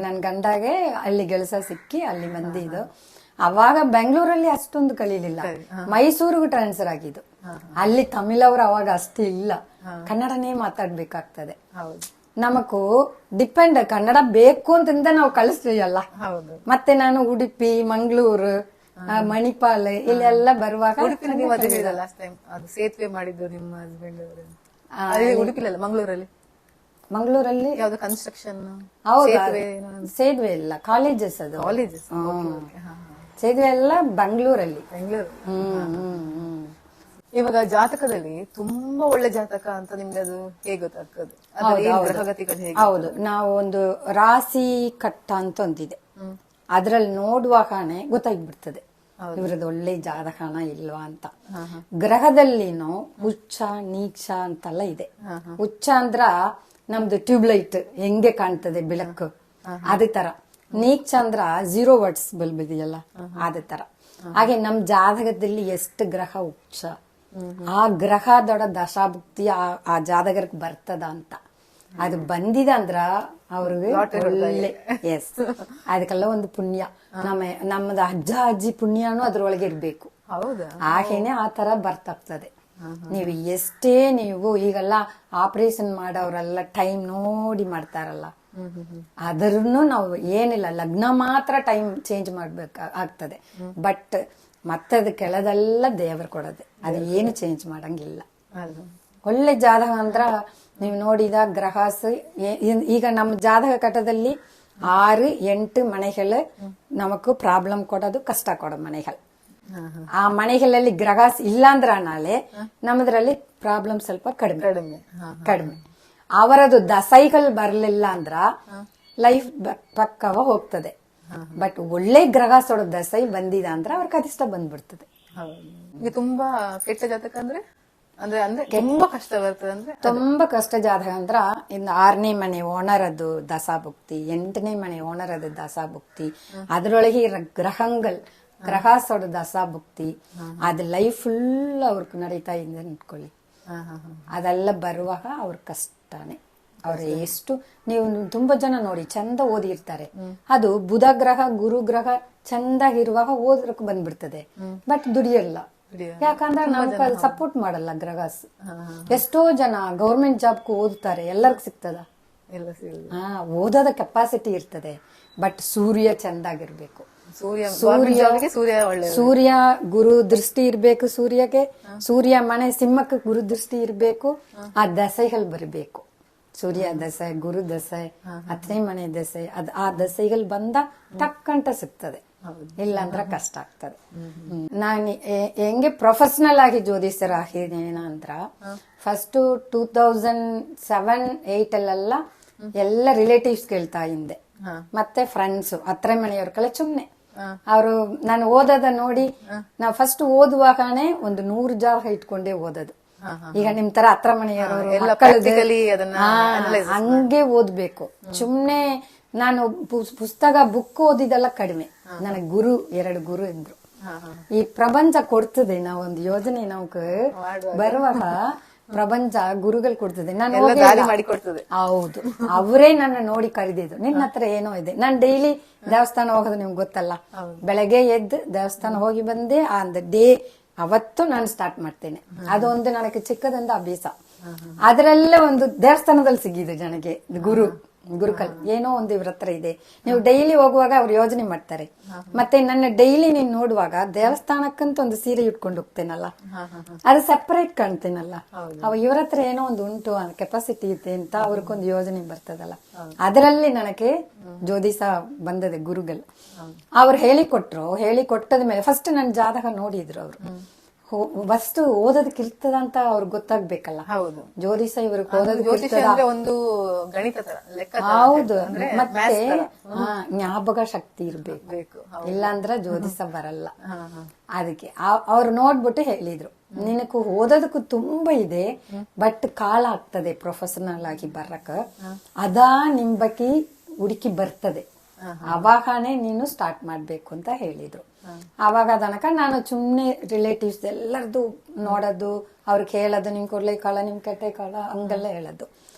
ನನ್ ಗಂಡಾಗೆ ಅಲ್ಲಿ ಕೆಲಸ ಸಿಕ್ಕಿ ಅಲ್ಲಿ ಬಂದಿದ್ದು. ಅವಾಗ ಬೆಂಗಳೂರಲ್ಲಿ ಅಷ್ಟೊಂದು ಕಲೀಲಿಲ್ಲ, ಮೈಸೂರಿಗೂ ಟ್ರಾನ್ಸ್ಫರ್ ಆಗಿದ್ದು. ಅಲ್ಲಿ ತಮಿಳವ್ರು ಅವಾಗ ಅಷ್ಟೇ ಇಲ್ಲ, ಕನ್ನಡನೇ ಮಾತಾಡ್ಬೇಕಾಗ್ತದೆ. ನಮಗೂ ಡಿಪೆಂಡ್ ಕನ್ನಡ ಬೇಕು ಅಂತಂದ ನಾವು ಕಳಿಸ್ತೀವಲ್ಲ. ಮತ್ತೆ ನಾನು ಉಡುಪಿ, ಮಂಗಳೂರು, ಮಣಿಪಾಲ್ ಇಲ್ಲೆಲ್ಲ ಬರುವಾಗ ಸೇತುವೆ ಮಾಡಿದ್ದು ನಿಮ್ಮ ಹಸ್ಬೆಂಡ್ ಉಡುಪಿಲಲ್ಲ ಮಂಗಳೂರಲ್ಲಿ ಯಾವ್ದು ಕನ್ಸ್ಟ್ರಕ್ಷನ್? ಸೇತುವೆ ಇಲ್ಲ, ಕಾಲೇಜಸ್. ಅದು ಸೇತುವೆ ಎಲ್ಲ ಬೆಂಗಳೂರಲ್ಲಿ. ಇವಾಗ ಜಾತಕದಲ್ಲಿ ತುಂಬಾ ಒಳ್ಳೆ ಜಾತಕ ಅಂತ ನಿಮ್ಗೆ ಅದು ಹೇಗೆ ಗೊತ್ತಾಗ್ತದೆ? ಹೌದು, ನಾವು ಒಂದು ರಾಶಿ ಕಟ್ಟ ಅಂತ ಒಂದಿದೆ, ಅದ್ರಲ್ಲಿ ನೋಡುವಾಗನೇ ಗೊತ್ತಾಗ್ಬಿಡ್ತದೆ ಇವ್ರದ್ದು ಒಳ್ಳೆ ಜಾತಕನ ಇಲ್ವಾ ಅಂತ. ಗ್ರಹದಲ್ಲಿನೂ ಉಚ್ಚ ನೀಚ ಅಂತೆಲ್ಲ ಇದೆ. ಉಚ್ಚ ಅಂದ್ರ ನಮ್ದು ಟ್ಯೂಬ್ಲೈಟ್ ಹೆಂಗೆ ಕಾಣ್ತದೆ ಬೆಳಕು, ಅದೇ ತರ. ನೀಚ ಅಂದ್ರ 0 ವಾಟ್ಸ್ ಬಲ್ಬ್ ಇದೆಯಲ್ಲ, ಅದೇ ತರ. ಹಾಗೆ ನಮ್ ಜಾತಕದಲ್ಲಿ ಎಷ್ಟು ಗ್ರಹ ಉಚ್ಚ, ಆ ಗ್ರಹದೊಡ ದಶಾಭುಕ್ತಿ ಆ ಜಾತಕಕ್ಕೆ ಬರ್ತದ ಅಂತ. ಅದು ಬಂದಿದೆ ಅಂದ್ರ ಅವ್ರಿಗೆ ಒಳ್ಳೆ. ಎಸ್, ಅದಕ್ಕೆಲ್ಲ ಒಂದು ಪುಣ್ಯ. ನಮ್ಮದ ಅಜ್ಜ ಅಜ್ಜಿ ಪುಣ್ಯನೂ ಅದ್ರೊಳಗೆ ಇರ್ಬೇಕು. ಹಾಗೇನೆ ಆ ತರ ಬರ್ತಾಗ್ತದೆ. ನೀವು ಎಷ್ಟೇ ನೀವು ಈಗೆಲ್ಲ ಆಪರೇಷನ್ ಮಾಡೋರೆಲ್ಲ ಟೈಮ್ ನೋಡಿ ಮಾಡ್ತಾರಲ್ಲ, ಅದನ್ನು ನಾವು ಏನಿಲ್ಲ, ಲಗ್ನ ಮಾತ್ರ ಟೈಮ್ ಚೇಂಜ್ ಮಾಡ್ಬೇಕು ಆಗ್ತದೆ. ಬಟ್ ಮತ್ತೆ ಅದು ಕೆಳದೆಲ್ಲ ದೇವರು ಕೊಡೋದೆ, ಅದು ಏನು ಚೇಂಜ್ ಮಾಡಂಗಿಲ್ಲ. ಒಳ್ಳೆ ಜಾತಕ ಅಂದ್ರ ನೀವು ನೋಡಿದ ಗ್ರಹಸ್ ಈಗ ನಮ್ಮ ಜಾತಕ ಕಟ್ಟದಲ್ಲಿ 6-8 ಮನೆಗಳು ನಮಗೂ ಪ್ರಾಬ್ಲಮ್ ಕೊಡೋದು, ಕಷ್ಟ ಕೊಡೋದು ಮನೆಗಳು. ಆ ಮನೆಗಳಲ್ಲಿ ಗ್ರಹಸ್ ಇಲ್ಲ ಅಂದ್ರ ನಾಳೆ ನಮ್ಮದ್ರಲ್ಲಿ ಪ್ರಾಬ್ಲಮ್ ಸ್ವಲ್ಪ ಕಡಿಮೆ. ಅವರದು ದಸೈಗಳು ಬರ್ಲಿಲ್ಲ ಅಂದ್ರ ಲೈಫ್ ಪಕ್ಕವ ಹೋಗ್ತದೆ. ಬಟ್ ಒಳ್ಳೆ ಗ್ರಹಸೋಡ ದಸೈ ಬಂದಿದ ಅಂದ್ರ ಅವ್ರ ಕನಿಷ್ಠ ಬಂದ್ಬಿಡ್ತದೆ. ತುಂಬಾ ಕೆಟ್ಟ ಜಾತಕ ಅಂದ್ರೆ ತುಂಬಾ ಕಷ್ಟ ಬರ್ತದೆ. ತುಂಬಾ ಕಷ್ಟ ಜಾತಕ ಅಂದ್ರ ಇನ್ನು 6ನೇ ಮನೆ ಓನರದು ದಸಾಭುಕ್ತಿ, 8ನೇ ಮನೆ ಓನರದು ದಸಾಭುಕ್ತಿ, ಅದ್ರೊಳಗೆ ಗ್ರಹಸೋಡ ದಸಾಭುಕ್ತಿ, ಅದ್ ಲೈಫ್ ಫುಲ್ ಅವ್ರಿಗೆ ನಡೀತಾ ಇದೆ ಅನ್ಕೊಳ್ಳಿ. ಅದೆಲ್ಲ ಬರುವಾಗ ಅವ್ರ ಕಷ್ಟನೇ. ಅವ್ರ ಎಷ್ಟು ನೀವು ತುಂಬಾ ಜನ ನೋಡಿ ಚಂದ ಓದಿರ್ತಾರೆ, ಅದು ಬುಧ ಗ್ರಹ ಗುರು ಗ್ರಹ ಚಂದಾಗಿರುವಾಗ ಓದ್ರಕ್ ಬಂದ್ಬಿಡ್ತದೆ, ಬಟ್ ದುಡಿಯಲ್ಲ. ಯಾಕಂದ್ರೆ ನಮ್ಗೆ ಸಪೋರ್ಟ್ ಮಾಡಲ್ಲ ಗ್ರಹಸ್. ಎಷ್ಟೋ ಜನ ಗೌರ್ಮೆಂಟ್ ಜಾಬ್ಗೂ ಓದ್ತಾರೆ, ಎಲ್ಲರಿಗೂ ಸಿಗ್ತದ? ಓದೋದ ಕೆಪಾಸಿಟಿ ಇರ್ತದೆ, ಬಟ್ ಸೂರ್ಯ ಚಂದಾಗಿರ್ಬೇಕು. ಸೂರ್ಯ ಗುರು ದೃಷ್ಟಿ ಇರ್ಬೇಕು ಸೂರ್ಯಗೆ. ಸೂರ್ಯ ಮನೆ ಸಿಂಹಕ್ಕೆ ಗುರು ದೃಷ್ಟಿ ಇರ್ಬೇಕು. ಆ ದಸೆಗಳು ಬರಬೇಕು. ಸೂರ್ಯ ದಸೆ, ಗುರು ದಸೆ, 10ನೇ ಮನೆ ದಸೆ, ಆ ದಸೆಗಳು ಬಂದ ಟಕ್ಕಂಟ ಸಿಗ್ತದೆ. ಇಲ್ಲಾಂದ್ರ ಕಷ್ಟ ಆಗ್ತದೆ. ನಾನು ಹೆಂಗೆ ಪ್ರೊಫೆಷನಲ್ ಆಗಿ ಜ್ಯೋತಿಷ್ಯರ ಆಗಿದ್ದೇನ ಅಂದ್ರ ಫಸ್ಟ್ 2007-8 ಅಲ್ಲೆಲ್ಲ ಎಲ್ಲ ರಿಲೇಟಿವ್ಸ್ ಕೇಳ್ತಾ ಹಿಂದೆ, ಮತ್ತೆ ಫ್ರೆಂಡ್ಸ್ ಹತ್ರ ಮನೆಯವ್ರ ಸುಮ್ನೆ ಅವರು ನಾನು ಓದೋದ ನೋಡಿ. ನಾವು ಫಸ್ಟ್ ಓದುವಾಗನೇ ಒಂದು 100 ಜಾಗ ಇಟ್ಕೊಂಡೇ ಓದೋದು. ಈಗ ನಿಮ್ ತರ ಹತ್ರ ಮನೆಯವರು ಹಂಗೆ ಓದ್ಬೇಕು. ಸುಮ್ನೆ ನಾನು ಪುಸ್ತಕ ಬುಕ್ ಓದಿದೆಲ್ಲ ಕಡಿಮೆ. ನನಗೆ 2 ಗುರು ಇದ್ರು. ಈ ಪ್ರಪಂಚ ಕೊಡ್ತದೆ, ನಾವೊಂದು ಯೋಜನೆ ನಾವು ಬರುವಾಗ ಪ್ರಪಂಚ ಗುರುಗಳು ಕೊಡ್ತದೆ. ನಾನು ಎಲ್ಲ ಹೋಗೇ ದಾರಿ ಇಲ್ಲ. ಮಾಡಿಕೊಡ್ತದೆ. ಹೌದು, ಅವರೇ ನನ್ನ ನೋಡಿ ಕರೆದಿದ್ದು, ನಿನ್ನ ಹತ್ರ ಏನೋ ಇದೆ. ನಾನು ಡೈಲಿ ದೇವಸ್ಥಾನ ಹೋಗೋದು ನಿಮ್ಗೆ ಗೊತ್ತಲ್ಲ. ಬೆಳಗ್ಗೆ ಎದ್ದು ದೇವಸ್ಥಾನ ಹೋಗಿ ಬಂದೆ ಅಂದ ಡೇ ಅವತ್ತು ನಾನು ಸ್ಟಾರ್ಟ್ ಮಾಡ್ತೇನೆ. ಅದೊಂದು ನನಗೆ ಚಿಕ್ಕದೊಂದು ಅಭ್ಯಾಸ. ಅದರಲ್ಲೇ ಒಂದು ದೇವಸ್ಥಾನದಲ್ಲಿ ಸಿಗಿದ್ದು ಜನಕ್ಕೆ ಗುರುಕಲ್ ಏನೋ ಒಂದು ಇವ್ರ ಹತ್ರ ಇದೆ. ನೀವು ಡೈಲಿ ಹೋಗುವಾಗ ಅವ್ರು ಯೋಜನೆ ಮಾಡ್ತಾರೆ. ಮತ್ತೆ ನನ್ನ ಡೈಲಿ ನೀನ್ ನೋಡುವಾಗ ದೇವಸ್ಥಾನಕ್ಕಂತ ಒಂದು ಸೀರೆ ಇಟ್ಕೊಂಡು ಹೋಗ್ತೇನಲ್ಲ, ಅದು ಸಪರೇಟ್ ಕಾಣ್ತೇನಲ್ಲ. ಅವ ಇವ್ರ ಹತ್ರ ಏನೋ ಒಂದು ಉಂಟು, ಕೆಪಾಸಿಟಿ ಇದೆ ಅಂತ ಅವ್ರಿಗೊಂದು ಯೋಜನೆ ಬರ್ತದಲ್ಲ. ಅದರಲ್ಲಿ ನನಗೆ ಜ್ಯೋತಿಷ ಬಂದದೆ ಗುರುಗಳು. ಅವ್ರು ಹೇಳಿಕೊಟ್ಟದ ಮೇಲೆ ಫಸ್ಟ್ ನನ್ನ ಜಾತಕ ನೋಡಿದ್ರು ಅವರು. ಫಸ್ಟ್ ಓದೋದಕ್ಕೆ ಇರ್ತದ ಅಂತ ಅವ್ರಿಗೆ ಗೊತ್ತಾಗ್ಬೇಕಲ್ಲ. ಹೌದು, ಜ್ಯೋತಿಷ ಇವ್ರಿಗೆ ಜ್ಯೋತಿಷ ಅಂದ್ರೆ ಒಂದು ಗಣಿತ ತರ, ಲೆಕ್ಕ ತರ. ಹೌದು, ಮತ್ತೆ ಜ್ಞಾಪಕ ಶಕ್ತಿ ಇರ್ಬೇಕು, ಇಲ್ಲಾಂದ್ರೆ ಜ್ಯೋತಿಷ ಬರಲ್ಲ. ಅದಕ್ಕೆ ಅವ್ರು ನೋಡ್ಬಿಟ್ಟು ಹೇಳಿದ್ರು, ನಿನಗೂ ಓದೋದಕ್ಕೂ ತುಂಬಾ ಇದೆ, ಬಟ್ ಕಾಲ ಆಗ್ತದೆ ಪ್ರೊಫೆಷನಲ್ ಆಗಿ ಬರಕ, ಅದಾ ನಿಮ್ ಬಗ್ಗೆ ಹುಡುಕಿ ಬರ್ತದೆ, ಅವಾಗನೇ ನೀನು ಸ್ಟಾರ್ಟ್ ಮಾಡ್ಬೇಕು ಅಂತ ಹೇಳಿದ್ರು. ಅವಾಗ ತನಕ ನಾನು ಸುಮ್ನೆ ರಿಲೇಟಿವ್ಸ್ ಎಲ್ಲರದು ನೋಡೋದು, ಅವ್ರಿಗೆ ಹೇಳೋದು, ನಿಮ್ ಕೊಡ್ಲೆ ಕಾಳ, ನಿಮ್ ಕೆಟ್ಟೆ ಕಾಳ ಹಂಗೆಲ್ಲ ಹೇಳೋದು.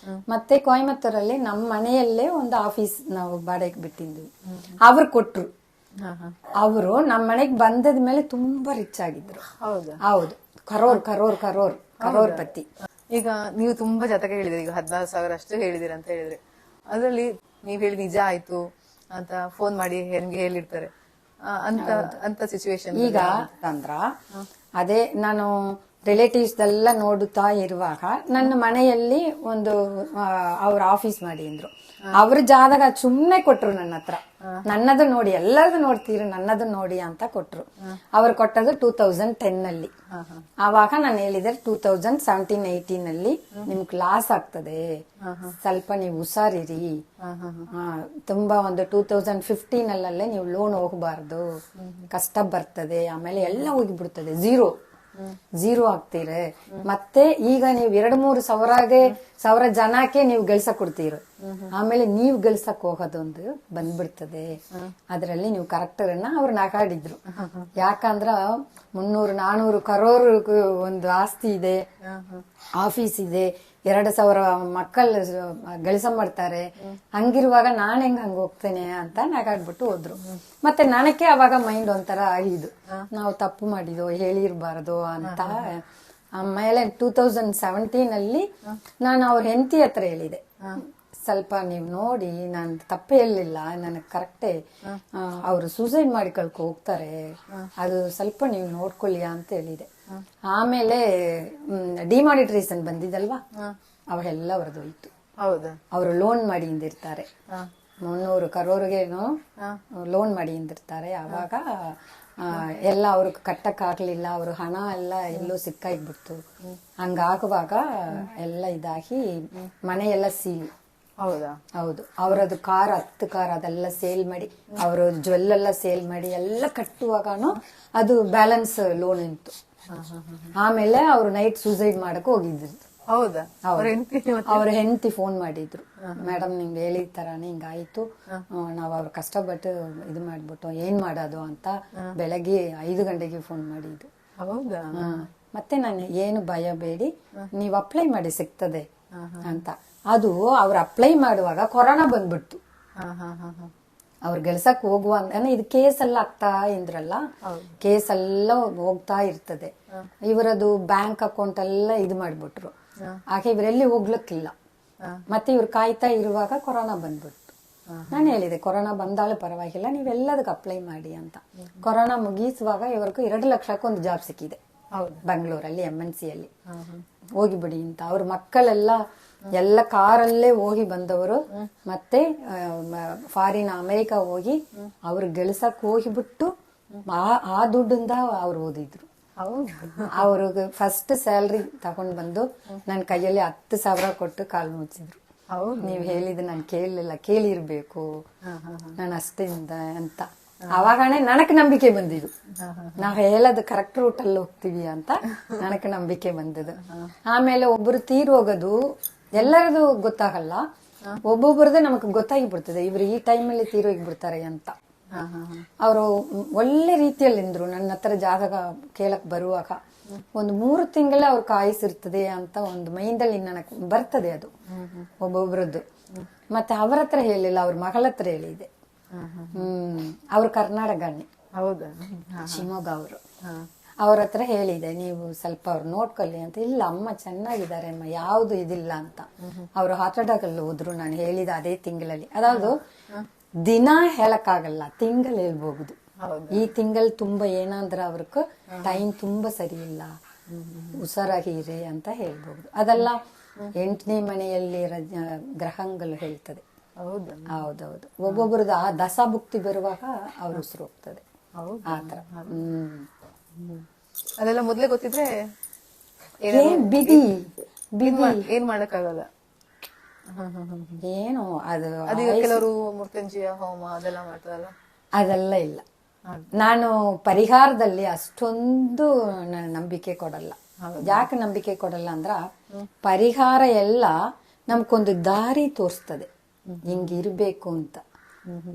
ಮತ್ತೆ ಕೊಯಮತ್ತೂರಲ್ಲಿ ನಮ್ಮ ಮನೆಯಲ್ಲೇ ಒಂದು ಆಫೀಸ್ ನಾವು ಬಾಡಿಗೆ ಬಿಟ್ಟಿದ್ವಿ. ಅವ್ರು ಕೊಟ್ರು. ಅವರು ನಮ್ಮ ಮನೆಗ್ ಬಂದದ ಮೇಲೆ ತುಂಬಾ ರಿಚ್ ಆಗಿದ್ರು. ಹೌದು, ಕರೋರ್ ಪತಿ. ಈಗ ನೀವು ತುಂಬಾ ಜಾತಕ ಹೇಳಿದ್ರಿ, ಈಗ 14,000 ಅಷ್ಟು ಹೇಳಿದಿರ ಅಂತ ಹೇಳಿದ್ರೆ, ಅದ್ರಲ್ಲಿ ನೀವ್ ಹೇಳಿ ನಿಜ ಆಯ್ತು ಅಂತ ಫೋನ್ ಮಾಡಿ ಹೆಂಗೆ ಹೇಳಿರ್ತಾರೆ ಅಂತ ಸಿಚುವೇಶನ್. ಈಗ ಅಂದ್ರ ಅದೇ ನಾನು ರಿಲೇಟಿವ್ಸ್ ಎಲ್ಲ ನೋಡುತ್ತಾ ಇರುವಾಗ ನನ್ನ ಮನೆಯಲ್ಲಿ ಒಂದು ಅವ್ರ ಆಫೀಸ್ ಮಾಡಿ ಅಂದ್ರು. ಅವ್ರ ಜಾತಕ ಸುಮ್ನೆ ಕೊಟ್ರು ನನ್ನ ಹತ್ರ. ನನ್ನದು ನೋಡಿ, ಎಲ್ಲರದು ನೋಡ್ತೀರಿ, ನನ್ನದು ನೋಡಿ ಅಂತ ಕೊಟ್ರು. ಅವ್ರು ಕೊಟ್ಟದು 2010 ಅಲ್ಲಿ. ಆವಾಗ ನಾನು ಹೇಳಿದೆ 2017-18 ಅಲ್ಲಿ ನಿಮ್ಗೆ ಲಾಸ್ ಆಗ್ತದೆ, ಸ್ವಲ್ಪ ನೀವು ಹುಷಾರಿರಿ. ತುಂಬಾ ಒಂದು 2015 ಅಲ್ಲೇ ನೀವು ಲೋನ್ ಹೋಗಬಾರ್ದು, ಕಷ್ಟ ಬರ್ತದೆ, ಆಮೇಲೆ ಎಲ್ಲ ಹೋಗಿಬಿಡ್ತದೆ, ಝೀರೋ ಆಗ್ತೀರ. ಮತ್ತೆ ಈಗ ನೀವು 2-3 ಸಾವಿರ ಜನಕ್ಕೆ ನೀವು ಗೆಲ್ಸಕ್ ಕೊಡ್ತೀರ, ಆಮೇಲೆ ನೀವು ಗೆಲ್ಸಕ್ ಹೋಗೋದೊಂದು ಬಂದ್ಬಿಡ್ತದೆ. ಅದ್ರಲ್ಲಿ ನೀವು ಕರೆಕ್ಟರ್ ಅವ್ರು ನಾಕಾಡಿದ್ರು. ಯಾಕಂದ್ರ 300-400 ಕರೋರ್ ಒಂದು ಆಸ್ತಿ ಇದೆ, ಆಫೀಸ್ ಇದೆ, 2,000 ಮಕ್ಕಳು ಗಳಿಸ ಮಾಡ್ತಾರೆ. ಹಂಗಿರುವಾಗ ನಾನ್ ಹಂಗ ಹೋಗ್ತೇನೆ ಅಂತ ನಾಗಾಡ್ಬಿಟ್ಟು ಹೋದ್ರು. ಮತ್ತೆ ನನಗೆ ಅವಾಗ ಮೈಂಡ್ ಒಂಥರ ಆಗಿದ್ದು, ನಾವು ತಪ್ಪು ಮಾಡಿದ್ವು, ಹೇಳಿರ್ಬಾರ್ದು ಅಂತ. ಆಮೇಲೆ 2017 ಅಲ್ಲಿ ನಾನು ಅವ್ರ ಹೆಂಡತಿ ಹತ್ರ ಹೇಳಿದೆ, ಸ್ವಲ್ಪ ನೀವು ನೋಡಿ, ನಾನು ತಪ್ಪೇ ಹೇಳಿಲ್ಲ, ನನಗೆ ಕರೆಕ್ಟೇ, ಅವರು ಸೂಸೈಡ್ ಮಾಡಿಕೊಳ್ಕ ಹೋಗ್ತಾರೆ, ಅದು ಸ್ವಲ್ಪ ನೀವು ನೋಡ್ಕೊಳ್ಳಿ ಅಂತ ಹೇಳಿದೆ. ಆಮೇಲೆ ಡಿಮಾನಿಟ್ರೇಷನ್ ಬಂದಿದಲ್ವಾ, ಅವೆಲ್ಲ ಹೊರದೋಯ್ತು. ಅವರು ಲೋನ್ ಮಾಡಿ ಇಂದಿರ್ತಾರೆ, 300 ಕರೋರ್ಗೇನು ಲೋನ್ ಮಾಡಿ ಇಂದಿರ್ತಾರೆ. ಅವಾಗ ಎಲ್ಲ ಅವ್ರಿಗೆ ಕಟ್ಟಕ್ ಆಗ್ಲಿಲ್ಲ, ಅವ್ರ ಹಣ ಎಲ್ಲ ಎಲ್ಲೋ ಸಿಕ್ಕಾಗ್ಬಿಡ್ತು. ಹಂಗಾಗುವಾಗ ಎಲ್ಲ ಇದಾಗಿ ಮನೆ ಎಲ್ಲ ಸೀಲ್. ಹೌದು, ಅವರದು 10 ಕಾರ್ ಅದೆಲ್ಲ ಸೇಲ್ ಮಾಡಿ, ಅವರು ಜ್ವೆಲ್ಲೆಲ್ಲ ಸೇಲ್ ಮಾಡಿ ಎಲ್ಲ ಕಟ್ಟುವಾಗನು ಅದು ಬ್ಯಾಲೆನ್ಸ್ ಲೋನ್ ಇತ್ತು. ಆಮೇಲೆ ಅವ್ರು ನೈಟ್ ಸೂಸೈಡ್ ಮಾಡಕ್ ಹೋಗಿದ್ರು. ಅವ್ರ ಹೆಂಡತಿ ಫೋನ್ ಮಾಡಿದ್ರು, ಮೇಡಮ್ ನಿಮ್ಗೆ ಹೇಳಿದ ತರಾನೇ ಹಿಂಗಾಯ್ತು, ನಾವ್ ಅವ್ರ ಕಷ್ಟಪಟ್ಟು ಇದು ಮಾಡ್ಬಿಟ್ಟು ಏನ್ ಮಾಡೋದು ಅಂತ ಬೆಳಗ್ಗೆ 5 ಗಂಟೆಗೆ ಫೋನ್ ಮಾಡಿದ್ರು. ಮತ್ತೆ ನಾನು ಏನು ಭಯ ಬೇಡಿ, ನೀವ್ ಅಪ್ಲೈ ಮಾಡಿ ಸಿಗ್ತದೆ ಅಂತ. ಅದು ಅವ್ರು ಅಪ್ಲೈ ಮಾಡುವಾಗ ಕೊರೋನಾ ಬಂದ್ಬಿಡ್ತು. ಅವ್ರ ಗೆಲ್ಸಕ್ ಹೋಗುವ ಇದು ಕೇಸ್ ಎಲ್ಲ ಆಗ್ತಾ ಇದ್ರಲ್ಲ, ಕೇಸ್ ಎಲ್ಲ ಹೋಗ್ತಾ ಇರ್ತದೆ. ಇವರದು ಬ್ಯಾಂಕ್ ಅಕೌಂಟ್ ಎಲ್ಲ ಇದು ಮಾಡ್ಬಿಟ್ರು. ಹಾಗೆ ಇವರೆಲ್ಲಿ ಹೋಗ್ಲಿಕ್ಕಿಲ್ಲ. ಮತ್ತೆ ಇವ್ರು ಕಾಯ್ತಾ ಇರುವಾಗ ಕೊರೋನಾ ಬಂದ್ಬಿಡ್ತು. ನಾನು ಹೇಳಿದೆ, ಕೊರೋನಾ ಬಂದಾಳು ಪರವಾಗಿಲ್ಲ, ನೀವೆಲ್ಲದಕ್ಕೆ ಅಪ್ಲೈ ಮಾಡಿ ಅಂತ. ಕೊರೋನಾ ಮುಗಿಸುವಾಗ ಇವ್ರಿಗೂ 2 ಲಕ್ಷಕ್ಕೆ ಒಂದು ಜಾಬ್ ಸಿಕ್ಕಿದೆ ಬೆಂಗಳೂರಲ್ಲಿ MNC ಅಲ್ಲಿ. ಹೋಗಿಬಿಡಿ ಅಂತ. ಅವ್ರ ಮಕ್ಕಳೆಲ್ಲ ಎಲ್ಲ ಕಾರಲ್ಲೇ ಹೋಗಿ ಬಂದವರು. ಮತ್ತೆ ಫಾರಿನ್ ಅಮೆರಿಕ ಹೋಗಿ ಅವ್ರು ಗೆಲ್ಸಕ್ ಹೋಗಿಬಿಟ್ಟು ಆ ದುಡ್ಡಿಂದ ಅವ್ರು ಓದಿದ್ರು. ಅವ್ರಿಗೆ ಫಸ್ಟ್ ಸ್ಯಾಲ್ರಿ ತಗೊಂಡ್ ಬಂದು ನನ್ನ ಕೈಯಲ್ಲಿ 10,000 ಕೊಟ್ಟು ಕಾಲು ಮುಚ್ಚಿದ್ರು. ನೀವ್ ಹೇಳಿದ್ ನಾನು ಕೇಳಲಿಲ್ಲ, ಕೇಳಿರ್ಬೇಕು ನಾನು ಅಷ್ಟಿಂದ ಅಂತ. ಅವಾಗಣೆ ನನಗೆ ನಂಬಿಕೆ ಬಂದಿದ್ದು, ನಾವ್ ಹೇಳೋದು ಕರೆಕ್ಟ್ ರೂಟ್ ಅಲ್ಲಿ ಹೋಗ್ತೀವಿ ಅಂತ ನನಗೆ ನಂಬಿಕೆ ಬಂದದ್ದು. ಆಮೇಲೆ ಒಬ್ಬರು ತೀರೋಗೋದು ಎಲ್ಲರದು ಗೊತ್ತಾಗಲ್ಲ, ಒಬ್ಬೊಬ್ಬರದ್ದು ನಮಗ್ ಗೊತ್ತಾಗಿ ಬಿಡ್ತದೆ, ಇವ್ರು ಈ ಟೈಮಲ್ಲಿ ತೀರೋಗಿ ಬಿಡ್ತಾರೆ ಅಂತ. ಅವರು ಒಳ್ಳೆ ರೀತಿಯಲ್ಲಿ ನಿಂದ್ರು ನನ್ನ ಹತ್ರ ಜಾತಕ ಕೇಳಕ್ ಬರುವಾಗ. ಒಂದು 3 ತಿಂಗಳೇ ಅವ್ರ ಕಾಯಿಸಿರ್ತದೆ ಅಂತ ಒಂದು ಮೈಂಡಲ್ಲಿ ನನಗೆ ಬರ್ತದೆ ಅದು ಒಬ್ಬೊಬ್ರದ್ದು. ಮತ್ತೆ ಅವ್ರ ಹತ್ರ ಹೇಳಿಲ್ಲ, ಅವ್ರ ಮಗಳ ಹತ್ರ ಹೇಳಿದೆ. ಅವ್ರು ಕರ್ನಾಟಕನೇ, ಹೌದಾ? ಶಿವಮೊಗ್ಗ ಅವರು. ಅವ್ರ ಹತ್ರ ಹೇಳಿದೆ, ನೀವು ಸ್ವಲ್ಪ ಅವ್ರು ನೋಡ್ಕೊಳ್ಳಿ ಅಂತ. ಇಲ್ಲ ಅಮ್ಮ ಚೆನ್ನಾಗಿದ್ದಾರೆ ಅಮ್ಮ, ಯಾವ್ದು ಇದಿಲ್ಲ ಅಂತ. ಅವ್ರು ಹಾರ್ಟ್ ಅಟ್ಯಾಕ್ ಅಲ್ಲಿ ಹೋದ್ರು ನಾನು ಹೇಳಿದ ಅದೇ ತಿಂಗಳಲ್ಲಿ. ಅದಾವುದು ದಿನ ಹೇಳಕ್ಕಾಗಲ್ಲ, ತಿಂಗಳು ಹೇಳ್ಬಹುದು. ಈ ತಿಂಗಳು ತುಂಬಾ ಏನಂದ್ರೆ ಅವ್ರಿಗೆ ಟೈಮ್ ತುಂಬಾ ಸರಿ ಇಲ್ಲ, ಹುಷಾರಾಗಿರಿ ಅಂತ ಹೇಳ್ಬಹುದು. ಅದೆಲ್ಲ 8ನೇ ಮನೆಯಲ್ಲಿ ಗ್ರಹಗಳು ಹೇಳ್ತದೆ. ಹೌದೌದು. ಒಬ್ಬೊಬ್ರದ್ದು ಆ ದಶಾಭುಕ್ತಿ ಬರುವಾಗ ಅವ್ರ ಉಸಿರು ಹೋಗ್ತದೆ ಆತರ. ಅದೆಲ್ಲ ಮೊದ್ಲೇ ಗೊತ್ತಿದ್ರೆ ಬಿದಿ ಏನ್ ಮಾಡಕ್ಕಾಗಲ್ಲ. ಏನು ಅದು ಅದೀಗ ಕೆಲವರು ಮೃತ್ಯುಂಜಯ ಹೋಮ ಅದೆಲ್ಲ ಮಾಡ್ತಾರಲ್ಲ, ಅದೆಲ್ಲ ಇಲ್ಲ. ನಾನು ಪರಿಹಾರದಲ್ಲಿ ಅಷ್ಟೊಂದು ನಂಬಿಕೆ ಕೊಡಲ್ಲ. ಯಾಕೆ ನಂಬಿಕೆ ಕೊಡಲ್ಲ ಅಂದ್ರ, ಪರಿಹಾರ ಎಲ್ಲ ನಮ್ಗೊಂದು ದಾರಿ ತೋರಿಸ್ತದೆ ಹಿಂಗಿರ್ಬೇಕು ಅಂತ.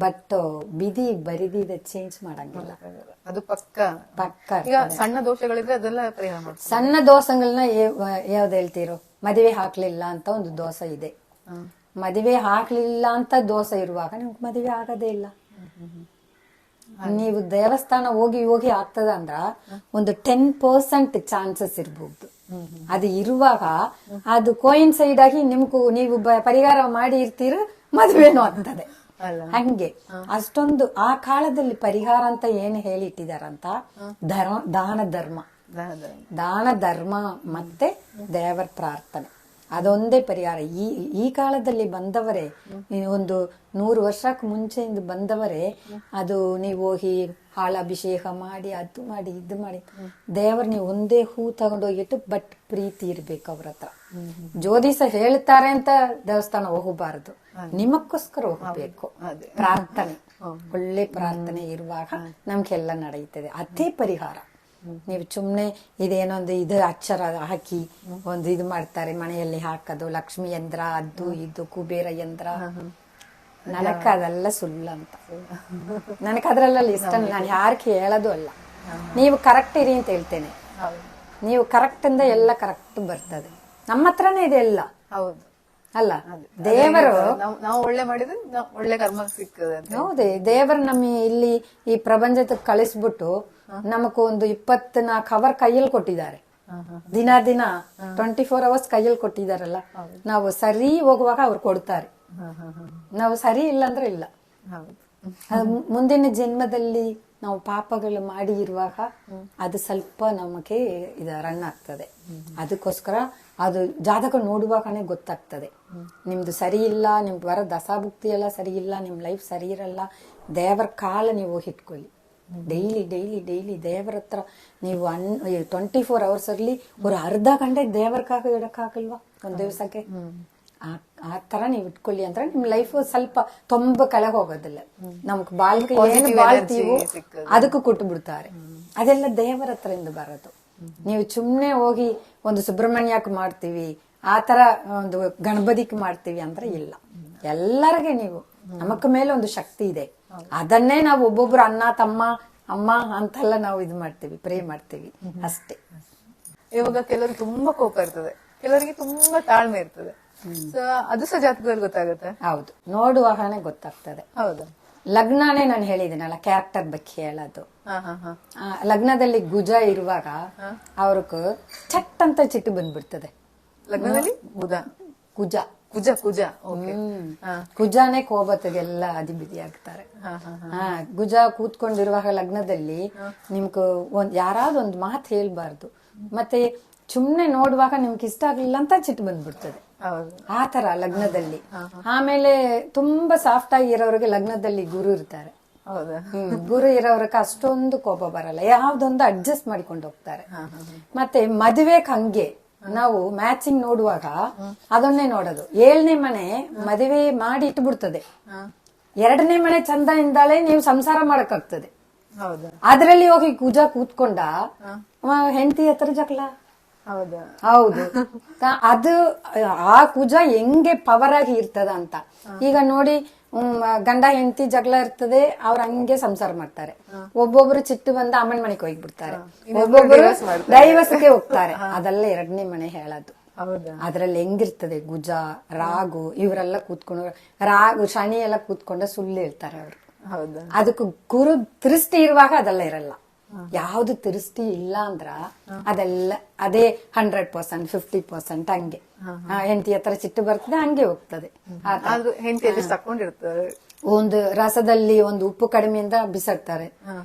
ಬಟ್ ಬಿದಿ ಬರಿದಿದ ಚೇಂಜ್ ಮಾಡಂಗಿಲ್ಲ, ಅದು ಪಕ್ಕ. ಪಕ್ಕ ಈಗ ಸಣ್ಣ ದೋಷಗಳಿದ್ರೆ ಅದೆಲ್ಲ ಪರಿಹಾರ ಮಾಡ್ತಾರೆ. ಸಣ್ಣ ದೋಷಗಳನ್ನ ಯಾವ್ದು ಹೇಳ್ತೀರೋ, ಮದುವೆ ಹಾಕ್ಲಿಲ್ಲ ಅಂತ ಒಂದು ದೋಷ ಇದೆ. ಮದುವೆ ಹಾಕ್ಲಿಲ್ಲ ಅಂತ ದೋಷ ಇರುವಾಗ ನಿಮ್ಗೆ ಮದುವೆ ಆಗದೇ ಇಲ್ಲ. ನೀವು ದೇವಸ್ಥಾನ ಹೋಗಿ ಹೋಗಿ ಆಗ್ತದ ಅಂದ್ರ ಒಂದು 10% ಚಾನ್ಸಸ್ ಇರ್ಬಹುದು. ಅದು ಇರುವಾಗ ಅದು ಕೋಯಿನ್ಸೈಡ್ ಆಗಿ ನೀವು ಪರಿಹಾರ ಮಾಡಿ ಇರ್ತೀರ, ಮದುವೆನೂ ಆಗ್ತದೆ. ಹಂಗೆ ಅಷ್ಟೊಂದು ಆ ಕಾಲದಲ್ಲಿ ಪರಿಹಾರ ಅಂತ ಏನು ಹೇಳಿಟ್ಟಿದಾರಂತ, ದಾನ ಧರ್ಮ ಮತ್ತೆ ದೇವರ ಪ್ರಾರ್ಥನೆ, ಅದೊಂದೇ ಪರಿಹಾರ. ಈ ಕಾಲದಲ್ಲಿ ಬಂದವರೇ, ಒಂದು 100 ವರ್ಷಕ್ಕೆ ಮುಂಚೆಯಿಂದ ಬಂದವರೇ, ಅದು ನೀವು ಹೋಗಿ ಹಾಳಾಭಿಷೇಕ ಮಾಡಿ ಅದು ಮಾಡಿ ಇದು ಮಾಡಿ ದೇವರ ನೀವು ಒಂದೇ ಹೂ ತಗೊಂಡೋಗಿಟ್ಟು, ಬಟ್ ಪ್ರೀತಿ ಇರ್ಬೇಕು ಅವ್ರ ಹತ್ರ. ಜ್ಯೋತಿಷ ಹೇಳ್ತಾರೆ ಅಂತ ದೇವಸ್ಥಾನ ಹೋಗಬಾರದು, ನಿಮಕ್ಕೋಸ್ಕರ ಹೋಗ್ಬೇಕು. ಪ್ರಾರ್ಥನೆ, ಒಳ್ಳೆ ಪ್ರಾರ್ಥನೆ ಇರುವಾಗ ನಮ್ಗೆಲ್ಲ ನಡೆಯುತ್ತದೆ. ಅದೇ ಪರಿಹಾರ. ನೀವು ಸುಮ್ನೆ ಇದೇನೊಂದು ಇದು ಅಕ್ಷರ ಹಾಕಿ ಒಂದು ಇದು ಮಾಡ್ತಾರೆ ಮನೆಯಲ್ಲಿ ಹಾಕೋದು, ಲಕ್ಷ್ಮಿ ಯಂತ್ರ ಅದು ಇದು ಕುಬೇರ ಯಂತ್ರ, ನನಕ ಅದೆಲ್ಲ ಸುಳ್ಳು ಅಂತ. ನನಗೆ ಅದ್ರಲ್ಲ ಇಷ್ಟ. ನಾನು ಯಾರಿಗೆ ಹೇಳೋದು ಅಲ್ಲ, ನೀವು ಕರೆಕ್ಟ್ ಇರಿ ಅಂತ ಹೇಳ್ತೇನೆ. ನೀವು ಕರೆಕ್ಟ್ ಇಂದ ಎಲ್ಲ ಕರೆಕ್ಟ್ ಬರ್ತದೆ. ನಮ್ಮ ಹತ್ರನೇ ಇದೆ ಎಲ್ಲ. ಹೌದು ಅಲ್ಲ, ದೇವರು ನಾವು ಒಳ್ಳೆ ಮಾಡಿದ್ರೆ ಒಳ್ಳೆ ಕರ್ಮ ಸಿಗ್ತದೆ. ಹೌದೇ, ದೇವರು ನಮ್ಮ ಇಲ್ಲಿ ಈ ಪ್ರಪಂಚಕ್ಕೆ ಕಳಿಸ್ಬಿಟ್ಟು ನಮಗೂ ಒಂದು 24 ಅವರ್ ಕೈಯಲ್ಲಿ ಕೊಟ್ಟಿದ್ದಾರೆ. ದಿನ 24 ಅವರ್ಸ್ ಕೈಯಲ್ಲಿ ಕೊಟ್ಟಿದಾರಲ್ಲ. ನಾವು ಸರಿ ಹೋಗುವಾಗ ಅವ್ರು ಕೊಡ್ತಾರೆ, ನಾವು ಸರಿ ಇಲ್ಲ ಅಂದ್ರೆ ಇಲ್ಲ. ಮುಂದಿನ ಜನ್ಮದಲ್ಲಿ ನಾವು ಪಾಪಗಳು ಮಾಡಿ ಇರುವಾಗ ಅದು ಸ್ವಲ್ಪ ನಮಗೆ ರನ್ ಆಗ್ತದೆ. ಅದಕ್ಕೋಸ್ಕರ ಅದು ಜಾತಕ ನೋಡುವಾಗನೇ ಗೊತ್ತಾಗ್ತದೆ, ನಿಮ್ದು ಸರಿ ಇಲ್ಲ, ನಿಮ್ದು ಬರೋ ದಶಾಭುಕ್ತಿ ಎಲ್ಲ ಸರಿ ಇಲ್ಲ, ನಿಮ್ ಲೈಫ್ ಸರಿ ಇರಲ್ಲ. ದೇವರ ಕಾಲ ನೀವು ಇಟ್ಕೊಳ್ಳಿ. ಡೈಲಿ ಡೈಲಿ ಡೈಲಿ ದೇವರ ಹತ್ರ ನೀವು 24 ಅವರ್ಸ್ ಅಲ್ಲಿ ಒಂದು ಅರ್ಧ ಗಂಟೆ ದೇವರ ಇಡಕ್ಕಾಗಲ್ವಾ ಒಂದ್ ದಿವಸಕ್ಕೆ? ಆ ತರ ನೀವು ಇಟ್ಕೊಳ್ಳಿ ಅಂದ್ರೆ ನಿಮ್ ಲೈಫ್ ಸ್ವಲ್ಪ ತುಂಬ ಕೆಳಗೆ ಹೋಗೋದಿಲ್ಲ. ನಮ್ಗೆ ಬಾಳ್ಕೆ ಏನು ಬಾಳ್ತೀವೋ ಅದಕ್ಕೂ ಕೊಟ್ಟು ಬಿಡ್ತಾರೆ. ಅದೆಲ್ಲ ದೇವರ ಹತ್ರದಿಂದ ಬರೋದು. ನೀವು ಸುಮ್ನೆ ಹೋಗಿ ಒಂದು ಸುಬ್ರಹ್ಮಣ್ಯಕ್ಕೆ ಮಾಡ್ತೀವಿ, ಆತರ ಒಂದು ಗಣಪತಿಕ್ ಮಾಡ್ತೀವಿ ಅಂದ್ರೆ ಇಲ್ಲ. ಎಲ್ಲರಿಗೆ ನೀವು ನಮಕ ಮೇಲೆ ಒಂದು ಶಕ್ತಿ ಇದೆ, ಅದನ್ನೇ ನಾವು ಒಬ್ಬೊಬ್ರು ಅಣ್ಣ ತಮ್ಮ ಅಮ್ಮ ಅಂತೆಲ್ಲ ನಾವು ಇದು ಮಾಡ್ತೀವಿ, ಪ್ರೇ ಮಾಡ್ತೀವಿ ಅಷ್ಟೇ. ಇವಾಗ ಕೆಲವರಿಗೆ ತುಂಬಾ ಕೋಪ ಇರ್ತದೆ, ಕೆಲವರಿಗೆ ತುಂಬಾ ತಾಳ್ಮೆ ಇರ್ತದೆ. ಅದು ಸಹ ಜಾತಕದಲ್ಲಿ ಗೊತ್ತಾಗುತ್ತೆ. ಹೌದು, ನೋಡುವಾಗನೇ ಗೊತ್ತಾಗ್ತದೆ. ಹೌದು, ಲಗ್ನನೇ ನಾನು ಹೇಳಿದ್ದೀನಲ್ಲ, ಕ್ಯಾರೆಕ್ಟರ್ ಬಗ್ಗೆ ಹೇಳೋದು. ಲಗ್ನದಲ್ಲಿ ಗುಜ ಇರುವಾಗ ಅವ್ರಿಗೆ ಚಟ್ ಅಂತ ಚಿಟ್ಟು ಬಂದ್ಬಿಡ್ತದೆ. ಲಗ್ನದಲ್ಲಿ ಕುಜ ಕುಜ ಕುಜ ಕುಜಾನೇ ಕೋಪತೆಗೆಲ್ಲ ಅಧಿಬಿದಿ ಆಗ್ತಾರೆ. ಗುಜ ಕೂತ್ಕೊಂಡಿರುವಾಗ ಲಗ್ನದಲ್ಲಿ ನಿಮ್ಗೆ ಯಾರಾದ್ರೂ ಒಂದು ಮಾತು ಹೇಳ್ಬಾರ್ದು, ಮತ್ತೆ ಸುಮ್ನೆ ನೋಡುವಾಗ ನಿಮ್ಗೆ ಇಷ್ಟ ಆಗ್ಲಿಲ್ಲ ಅಂತ ಚಿಟ್ಟು ಬಂದ್ಬಿಡ್ತದೆ. ಆತರ ಲಗ್ನದಲ್ಲಿ. ಆಮೇಲೆ ತುಂಬಾ ಸಾಫ್ಟ್ ಆಗಿ ಇರೋರಿಗೆ ಲಗ್ನದಲ್ಲಿ ಗುರು ಇರ್ತಾರೆ. ಗುರು ಇರೋವ್ರಿಗೆ ಅಷ್ಟೊಂದು ಕೋಪ ಬರಲ್ಲ, ಯಾವ್ದೊಂದು ಅಡ್ಜಸ್ಟ್ ಮಾಡಿಕೊಂಡು ಹೋಗ್ತಾರೆ. ಮತ್ತೆ ಮದುವೆಗೆ ಹಂಗೆ ನಾವು ಮ್ಯಾಚಿಂಗ್ ನೋಡುವಾಗ ಅದನ್ನೇ ನೋಡೋದು. 7ನೇ ಮನೆ ಮದುವೆ ಮಾಡಿ ಇಟ್ಬಿಡ್ತದೆ, 2ನೇ ಮನೆ ಚಂದ ಇಂದಾಳೆ ನೀವು ಸಂಸಾರ ಮಾಡಕ್ಕಾಗ್ತದೆ. ಅದ್ರಲ್ಲಿ ಹೋಗಿ ಕುಜ ಕೂತ್ಕೊಂಡ ಹೆಂಡತಿ ಹತ್ರ ಜಗಳ. ಹೌದು, ಅದು ಆ ಕುಜ ಹೆಂಗೆ ಪವರ್ ಆಗಿ ಇರ್ತದ ಅಂತ. ಈಗ ನೋಡಿ, ಗಂಡ ಹೆಂಡತಿ ಜಗಳ ಇರ್ತದೆ, ಅವ್ರ ಹಂಗೆ ಸಂಸಾರ ಮಾಡ್ತಾರೆ. ಒಬ್ಬೊಬ್ರು ಚಿಟ್ಟು ಬಂದ ಅಮ್ಮನ ಮನೆಗೆ ಹೋಗ್ಬಿಡ್ತಾರೆ, ಒಬ್ಬೊಬ್ರು ದೈವಸಕ್ಕೆ ಹೋಗ್ತಾರೆ. ಅದೆಲ್ಲ ಎರಡನೇ ಮನೆ ಹೇಳೋದು. ಅದ್ರಲ್ಲಿ ಹೆಂಗಿರ್ತದೆ ಗುಜ, ರಾಗು ಇವರೆಲ್ಲ ಕೂತ್ಕೊಂಡು, ರಾಗು ಶನಿ ಎಲ್ಲ ಕೂತ್ಕೊಂಡ ಸುಳ್ಳು ಹೇಳ್ತಾರೆ ಅವರು. ಅದಕ್ಕೆ ಗುರು ತಿರುಸ್ತಿ ಇರುವಾಗ ಅದೆಲ್ಲ ಇರಲ್ಲ. ಯಾವ್ದು ತಿರುಸ್ತಿ ಇಲ್ಲ ಅಂದ್ರ ಅದೆಲ್ಲ ಅದೇ 100%, 50% ಹಂಗೆ. ಹೆಂಡತಿ ಹತ್ರ ಸಿಟ್ಟು ಬರ್ತದೆ, ಹಂಗೆ ಹೋಗ್ತದೆ. ಒಂದು ರಸದಲ್ಲಿ ಒಂದು ಉಪ್ಪು ಕಡಿಮೆಯಿಂದ ಬಿಸಾಡ್ತಾರೆ,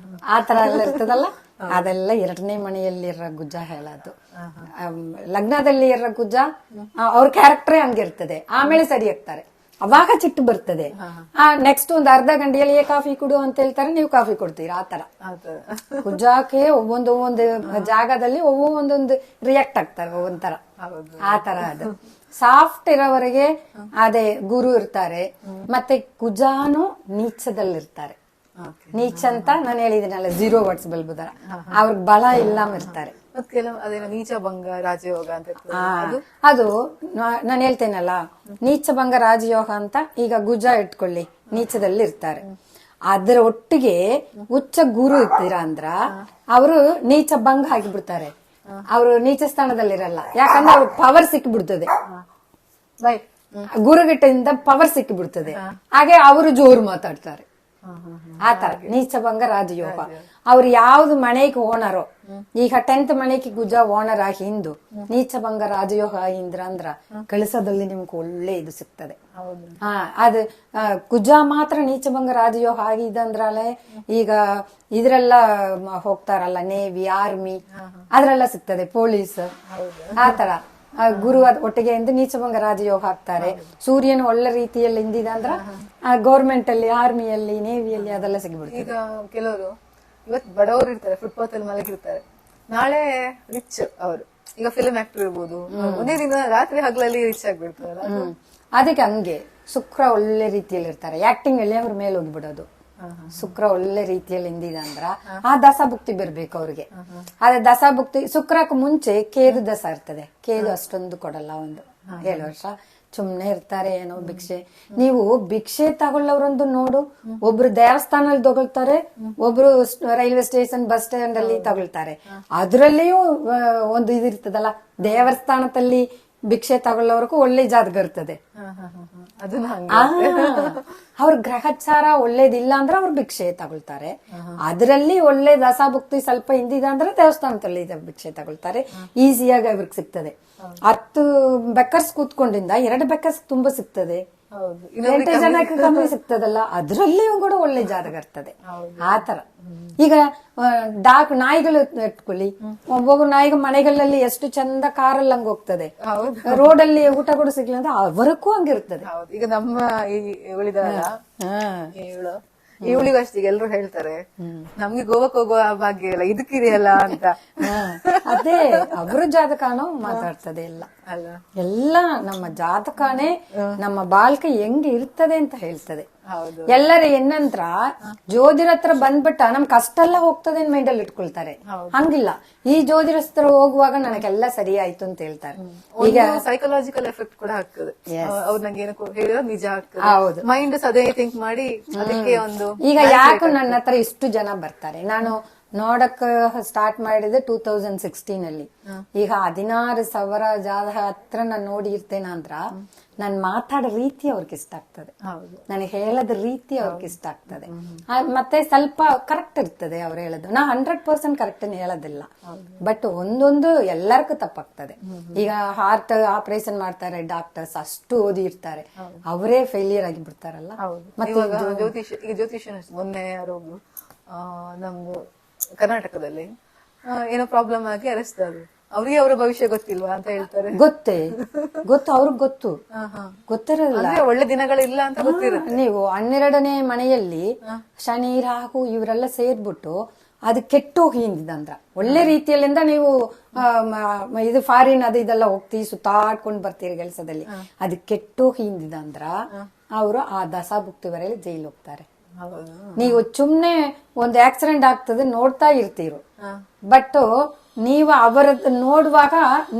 ಆತರ ಎಲ್ಲ ಇರ್ತದಲ್ಲ. ಅದೆಲ್ಲ ಎರಡನೇ ಮನೆಯಲ್ಲಿರೋ ಗುಜ್ಜ ಹೇಳೋದು. ಲಗ್ನದಲ್ಲಿ ಇರೋ ಗುಜ್ಜ ಅವ್ರ ಕ್ಯಾರೆಕ್ಟರ್ ಹಂಗಿರ್ತದೆ, ಆಮೇಲೆ ಸರಿ ಆಗ್ತಾರೆ, ಅವಾಗ ಚಿಟ್ಟು ಬರ್ತದೆ. ನೆಕ್ಸ್ಟ್ ಒಂದ್ ಅರ್ಧ ಗಂಟೆಯಲ್ಲಿ ಕಾಫಿ ಕುಡು ಅಂತ ಹೇಳ್ತಾರೆ, ನೀವು ಕಾಫಿ ಕೊಡ್ತೀರಾ. ಆತರ ಗುಜ್ಜಾಕೆ ಒவ்வೊಂದು ಜಾಗದಲ್ಲಿ ಒಂದೊಂದು ರಿಯಾಕ್ಟ್ ಆಗ್ತಾರೆ ಒಂಥರ. ಆತರ ಅದು ಸಾಫ್ಟ್ ಇರೋವರೆಗೆ ಅದೇ ಗುರು ಇರ್ತಾರೆ. ಮತ್ತೆ ಕುಜಾನು ನೀಚದಲ್ಲಿರ್ತಾರೆ. ನೀಚ ಅಂತ ನಾನು ಹೇಳಿದಿನಲ್ಲ, 0 ವರ್ಡ್ಸ್ ಬಲ್ಬುದರ, ಅವ್ರಿಗೆ ಬಲ ಇಲ್ಲ ಇರ್ತಾರೆ. ನೀಚ ಭಂಗ ರಾಜಯೋಗ ಅಂತ ಅದು ನಾನು ಹೇಳ್ತೇನಲ್ಲ, ನೀಚ ಭಂಗ ರಾಜಯೋಗ ಅಂತ. ಈಗ ಗುಜ ಇಟ್ಕೊಳ್ಳಿ, ನೀಚದಲ್ಲಿ ಇರ್ತಾರೆ. ಅದರ ಒಟ್ಟಿಗೆ ಉಚ್ಚ ಗುರು ಇರ್ತೀರಾ ಅಂದ್ರ ಅವರು ನೀಚ ಭಂಗ ಆಗಿಬಿಡ್ತಾರೆ. ಅವರು ನೀಚ ಸ್ಥಾನದಲ್ಲಿರಲ್ಲ, ಯಾಕಂದ್ರೆ ಅವ್ರ ಪವರ್ ಸಿಕ್ಕಿಬಿಡ್ತದೆ. ಗುರುಗಿಟ್ಟಿಂದ ಪವರ್ ಸಿಕ್ಕಿಬಿಡ್ತದೆ, ಹಾಗೆ ಅವರು ಜೋರು ಮಾತಾಡ್ತಾರೆ. ಆತರ ನೀಚ ಭಂಗ ರಾಜಯೋಗ. ಅವ್ರು ಯಾವ್ದು ಮನೆಗೆ ಓನರೋ, ಈಗ 10th ಮನೆಗೆ ಗುಜ ಓನರ್ ಆಗಿ ಹಿಂದು ನೀಚ ಭಂಗ ರಾಜಯೋಗ ಇಂದ್ರ ಅಂದ್ರ ಕಳಿಸೋದಲ್ಲಿ ನಿಮ್ಗೆ ಒಳ್ಳೆ ಇದು ಸಿಗ್ತದೆ. ಅದು ಕುಜ ಮಾತ್ರ ನೀಚ ಭಂಗ ರಾಜಯೋಗ ಆಗಿದಂದ್ರಲ್ಲೇ ಈಗ ಇದ್ರೆಲ್ಲ ಹೋಗ್ತಾರಲ್ಲ, ನೇವಿ, ಆರ್ಮಿ, ಅದ್ರೆಲ್ಲ ಸಿಗ್ತದೆ, ಪೊಲೀಸ್. ಆತರ ಗುರು ಒಟ್ಟಿಗೆ ಎಂದು ನೀಚಭಂಗ ರಾಜಯೋಗ ಹಾಕ್ತಾರೆ. ಸೂರ್ಯನು ಒಳ್ಳೆ ರೀತಿಯಲ್ಲಿ ಇಂದಿದ ಅಂದ್ರ ಗೌರ್ಮೆಂಟ್ ಅಲ್ಲಿ, ಆರ್ಮಿಯಲ್ಲಿ, ನೇವಿಯಲ್ಲಿ ಅದೆಲ್ಲ ಸಿಗ್ಬಿಡ್ತದೆ. ಈಗ ಕೆಲವರು ಇವತ್ತು ಬಡವರು ಇರ್ತಾರೆ, ಫುಟ್ಪಾತ್ ಅಲ್ಲಿ ಮಲಗಿರ್ತಾರೆ, ನಾಳೆ ರಿಚ್ ಅವರು. ಈಗ ಫಿಲ್ಮ್ ಆಕ್ಟರ್ ಇರ್ಬೋದು, ಒಂದೇ ದಿನ ರಾತ್ರಿ ಹಗಲಲ್ಲಿ ರಿಚ್ ಆಗ್ಬಿಡ್ತಾರಲ್ಲ. ಅದಕ್ಕೆ ಹಂಗೆ ಶುಕ್ರ ಒಳ್ಳೆ ರೀತಿಯಲ್ಲಿ ಇರ್ತಾರೆ, ಆಕ್ಟಿಂಗ್ ಅಲ್ಲಿ ಅವ್ರ ಮೇಲೆ ಹೋಗ್ಬಿಡೋದು. ಶುಕ್ರ ಒಳ್ಳೆ ರೀತಿಯಲ್ಲಿ ಇಂದಿದ ಅಂದ್ರ ಆ ದಸಭುಕ್ತಿ ಬರ್ಬೇಕು ಅವ್ರಿಗೆ. ಅದೇ ದಸಭುಕ್ತಿ ಶುಕ್ರಕ್ಕೆ ಮುಂಚೆ ಕೇದು ದಸ ಇರ್ತದೆ. ಕೇದು ಅಷ್ಟೊಂದು ಕೊಡಲ್ಲ, ಒಂದು 7 ವರ್ಷ ಸುಮ್ನೆ ಇರ್ತಾರೆ. ಏನೋ ಭಿಕ್ಷೆ, ನೀವು ಭಿಕ್ಷೆ ತಗೊಳ್ಳೋರೊಂದು ನೋಡು. ಒಬ್ರು ದೇವಸ್ಥಾನದಲ್ಲಿ ತಗೊಳ್ತಾರೆ, ಒಬ್ರು ರೈಲ್ವೆ ಸ್ಟೇಷನ್, ಬಸ್ ಸ್ಟ್ಯಾಂಡ್ ಅಲ್ಲಿ ತಗೊಳ್ತಾರೆ. ಅದ್ರಲ್ಲಿಯೂ ಒಂದು ಇದಿರ್ತದಲ್ಲ, ದೇವಸ್ಥಾನದಲ್ಲಿ ಭಿಕ್ಷೆ ತಗೊಳ್ಳೋರ್ಗೂ ಒಳ್ಳೆ ಜಾತಕ ಇರ್ತದೆ. ಅವ್ರ ಗ್ರಹಚಾರ ಒಳ್ಳೇದಿಲ್ಲ ಅಂದ್ರೆ ಅವ್ರು ಭಿಕ್ಷೆ ತಗೊಳ್ತಾರೆ. ಅದರಲ್ಲಿ ಒಳ್ಳೆ ದಸಾಭುಕ್ತಿ ಸ್ವಲ್ಪ ಹಿಂದಿದ ಅಂದ್ರೆ ದೇವಸ್ಥಾನದಲ್ಲಿ ಭಿಕ್ಷೆ ತಗೊಳ್ತಾರೆ, ಈಸಿಯಾಗಿ ಅವ್ರಿಗೆ ಸಿಗ್ತದೆ. 10 ಬೆಕ್ಕರ್ಸ್ ಕೂತ್ಕೊಂಡಿಂದ 2 ಬೆಕ್ಕರ್ಸ್ ತುಂಬಾ ಸಿಗ್ತದೆ, 8 ಜನಕ್ಕೆ ಕಮ್ಮಿ ಸಿಗ್ತದಲ್ಲ, ಅದ್ರಲ್ಲಿ ಕೂಡ ಒಳ್ಳೆ ಜಾತಕ ಇರ್ತದೆ. ಆತರ ಈಗ ನಾಯಿಗಳು ಇಟ್ಕೊಳ್ಳಿ, ಒಬ್ಬೊಬ್ಬರು ನಾಯಿಗೆ ಮನೆಗಳಲ್ಲಿ ಎಷ್ಟು ಚಂದ ಕಾರಲ್ಲಿ ಹಂಗ ಹೋಗ್ತದೆ, ರೋಡಲ್ಲಿ ಊಟ ಕೂಡ ಸಿಗ್ಲಿಲ್ಲ ಅಂದ್ರೆ ಅವರಕ್ಕೂ ಹಂಗಿರ್ತದೆ. ಈಗ ನಮ್ಮ ಇವಳಿಗೂ ಅಷ್ಟಿಗೆ ಎಲ್ರು ಹೇಳ್ತಾರೆ, ನಮ್ಗೆ ಗೋವಾಕ್ ಹೋಗುವ ಭಾಗ್ಯ ಇಲ್ಲ, ಇದಕ್ಕಿದೆಯಲ್ಲ ಅಂತ. ಅದೇ ಅವ್ರ ಜಾತಕನೂ ಮಾತಾಡ್ತದೆ ಎಲ್ಲ. ಎಲ್ಲ ನಮ್ಮ ಜಾತಕನೇ ನಮ್ಮ ಬಾಳ್ಕೆ ಹೆಂಗೆ ಇರ್ತದೆ ಅಂತ ಹೇಳ್ತದೆ. ಎಲ್ಲರ ಏನಂತ್ರ ಜ್ಯೋತಿರ ಹತ್ರ ಬಂದ್ಬಿಟ್ಟ ನಮ್ ಕಷ್ಟ ಎಲ್ಲ ಹೋಗ್ತದೆ ಮೈಂಡ್ ಅಲ್ಲಿ ಇಟ್ಕೊಳ್ತಾರೆ. ಹಂಗಿಲ್ಲ, ಈ ಜ್ಯೋತಿರ ಹತ್ರ ಹೋಗುವಾಗ ನನಗೆಲ್ಲ ಸರಿ ಆಯ್ತು ಅಂತ ಹೇಳ್ತಾರೆ. ಈಗ ಸೈಕಲಾಜಿಕಲ್ ಎಫೆಕ್ಟ್ ಕೂಡ ಆಗ್ತದೆ. ಅವ್ರು ನಂಗೆ ಏನೋ ಹೇಳಿರೋ ನಿಜ ಆಗ್ತದೆ, ಮೈಂಡ್ ಅದೇ ಥಿಂಕ್ ಮಾಡಿ ಅದಕ್ಕೆ ಒಂದು. ಈಗ ಯಾಕೆ ನನ್ನ ಹತ್ರ ಇಷ್ಟು ಜನ ಬರ್ತಾರೆ, ನಾನು ನೋಡಕ್ ಸ್ಟಾರ್ಟ್ ಮಾಡಿದೆ 2016 ಅಲ್ಲಿ. ಈಗ 16,000 ಜಾತಕ ಹತ್ರ ನಾನು ನೋಡಿ ಇರ್ತೇನೆ ಅಂದ್ರ ನಾನು ಮಾತಾಡೋ ರೀತಿ ಅವ್ರಿಗೆ ಇಷ್ಟ ಆಗ್ತದೆ, ನನಗೆ ಹೇಳದ ರೀತಿ ಅವ್ರಿಗೆ ಇಷ್ಟ ಆಗ್ತದೆ. ಮತ್ತೆ ಸ್ವಲ್ಪ ಕರೆಕ್ಟ್ ಇರ್ತದೆ ಅವ್ರು ಹೇಳೋದು. ನಾ 100% ಕರೆಕ್ಟ್ ಹೇಳೋದಿಲ್ಲ, ಬಟ್ ಒಂದೊಂದು ಎಲ್ಲರಿಗೂ ತಪ್ಪಾಗ್ತದೆ. ಈಗ ಹಾರ್ಟ್ ಆಪರೇಷನ್ ಮಾಡ್ತಾರೆ ಡಾಕ್ಟರ್ಸ್, ಅಷ್ಟು ಓದಿ ಇರ್ತಾರೆ, ಅವರೇ ಫೇಲಿಯರ್ ಆಗಿ ಬಿಡ್ತಾರಲ್ಲ. ಮತ್ತೆ ಜ್ಯೋತಿಷ್ಯ ಮೊನ್ನೆ ಯಾರೋ ನಮ್ದು ಕರ್ನಾಟಕದಲ್ಲಿ ಏನೋ ಪ್ರಾಬ್ಲಮ್ ಆಗಿ ಅರೆಸ್ಟ್ ಆದ್ರು. ಅವ್ರಿಗೆ ಅವರ ಭವಿಷ್ಯ ಗೊತ್ತಿಲ್ವಾ ಅಂತ ಹೇಳ್ತಾರೆ. ಗೊತ್ತು ಅವ್ರಿಗೆ ಗೊತ್ತಿರಲ್ಲ, ಒಳ್ಳೆ ದಿನಗಳಿಲ್ಲ ಅಂತ ಗೊತ್ತಿರುತ್ತೆ. ನೀವು 12ನೇ ಮನೆಯಲ್ಲಿ ಶನಿ ರಾಹು ಇವರೆಲ್ಲ ಸೇರ್ಬಿಟ್ಟು ಅದು ಕೆಟ್ಟೋಗಿ ಹಿಂದಿದಂದ್ರ ಒಳ್ಳೆ ರೀತಿಯಲ್ಲಿಂದ ನೀವು ಇದು ಫಾರಿನ್ ಅದು ಇದೆಲ್ಲ ಹೋಗ್ತೀವಿ, ಸುತ್ತಾಡ್ಕೊಂಡ್ ಬರ್ತೀರಿ ಕೆಲಸದಲ್ಲಿ, ಅದು ಕೆಟ್ಟೋಗಿ ಹಿಂದಿದಂದ್ರ ಅವರು ಆ ದಸಾಭುಕ್ತಿವರೆಗೆ ಜೈಲು ಹೋಗ್ತಾರೆ. ನೀವು ಸುಮ್ನೆ ಒಂದು ಆಕ್ಸಿಡೆಂಟ್ ಆಗ್ತದೆ ನೋಡ್ತಾ ಇರ್ತೀರು, ಬಟ್ ನೀವು ಅವರದ್ದು ನೋಡುವಾಗ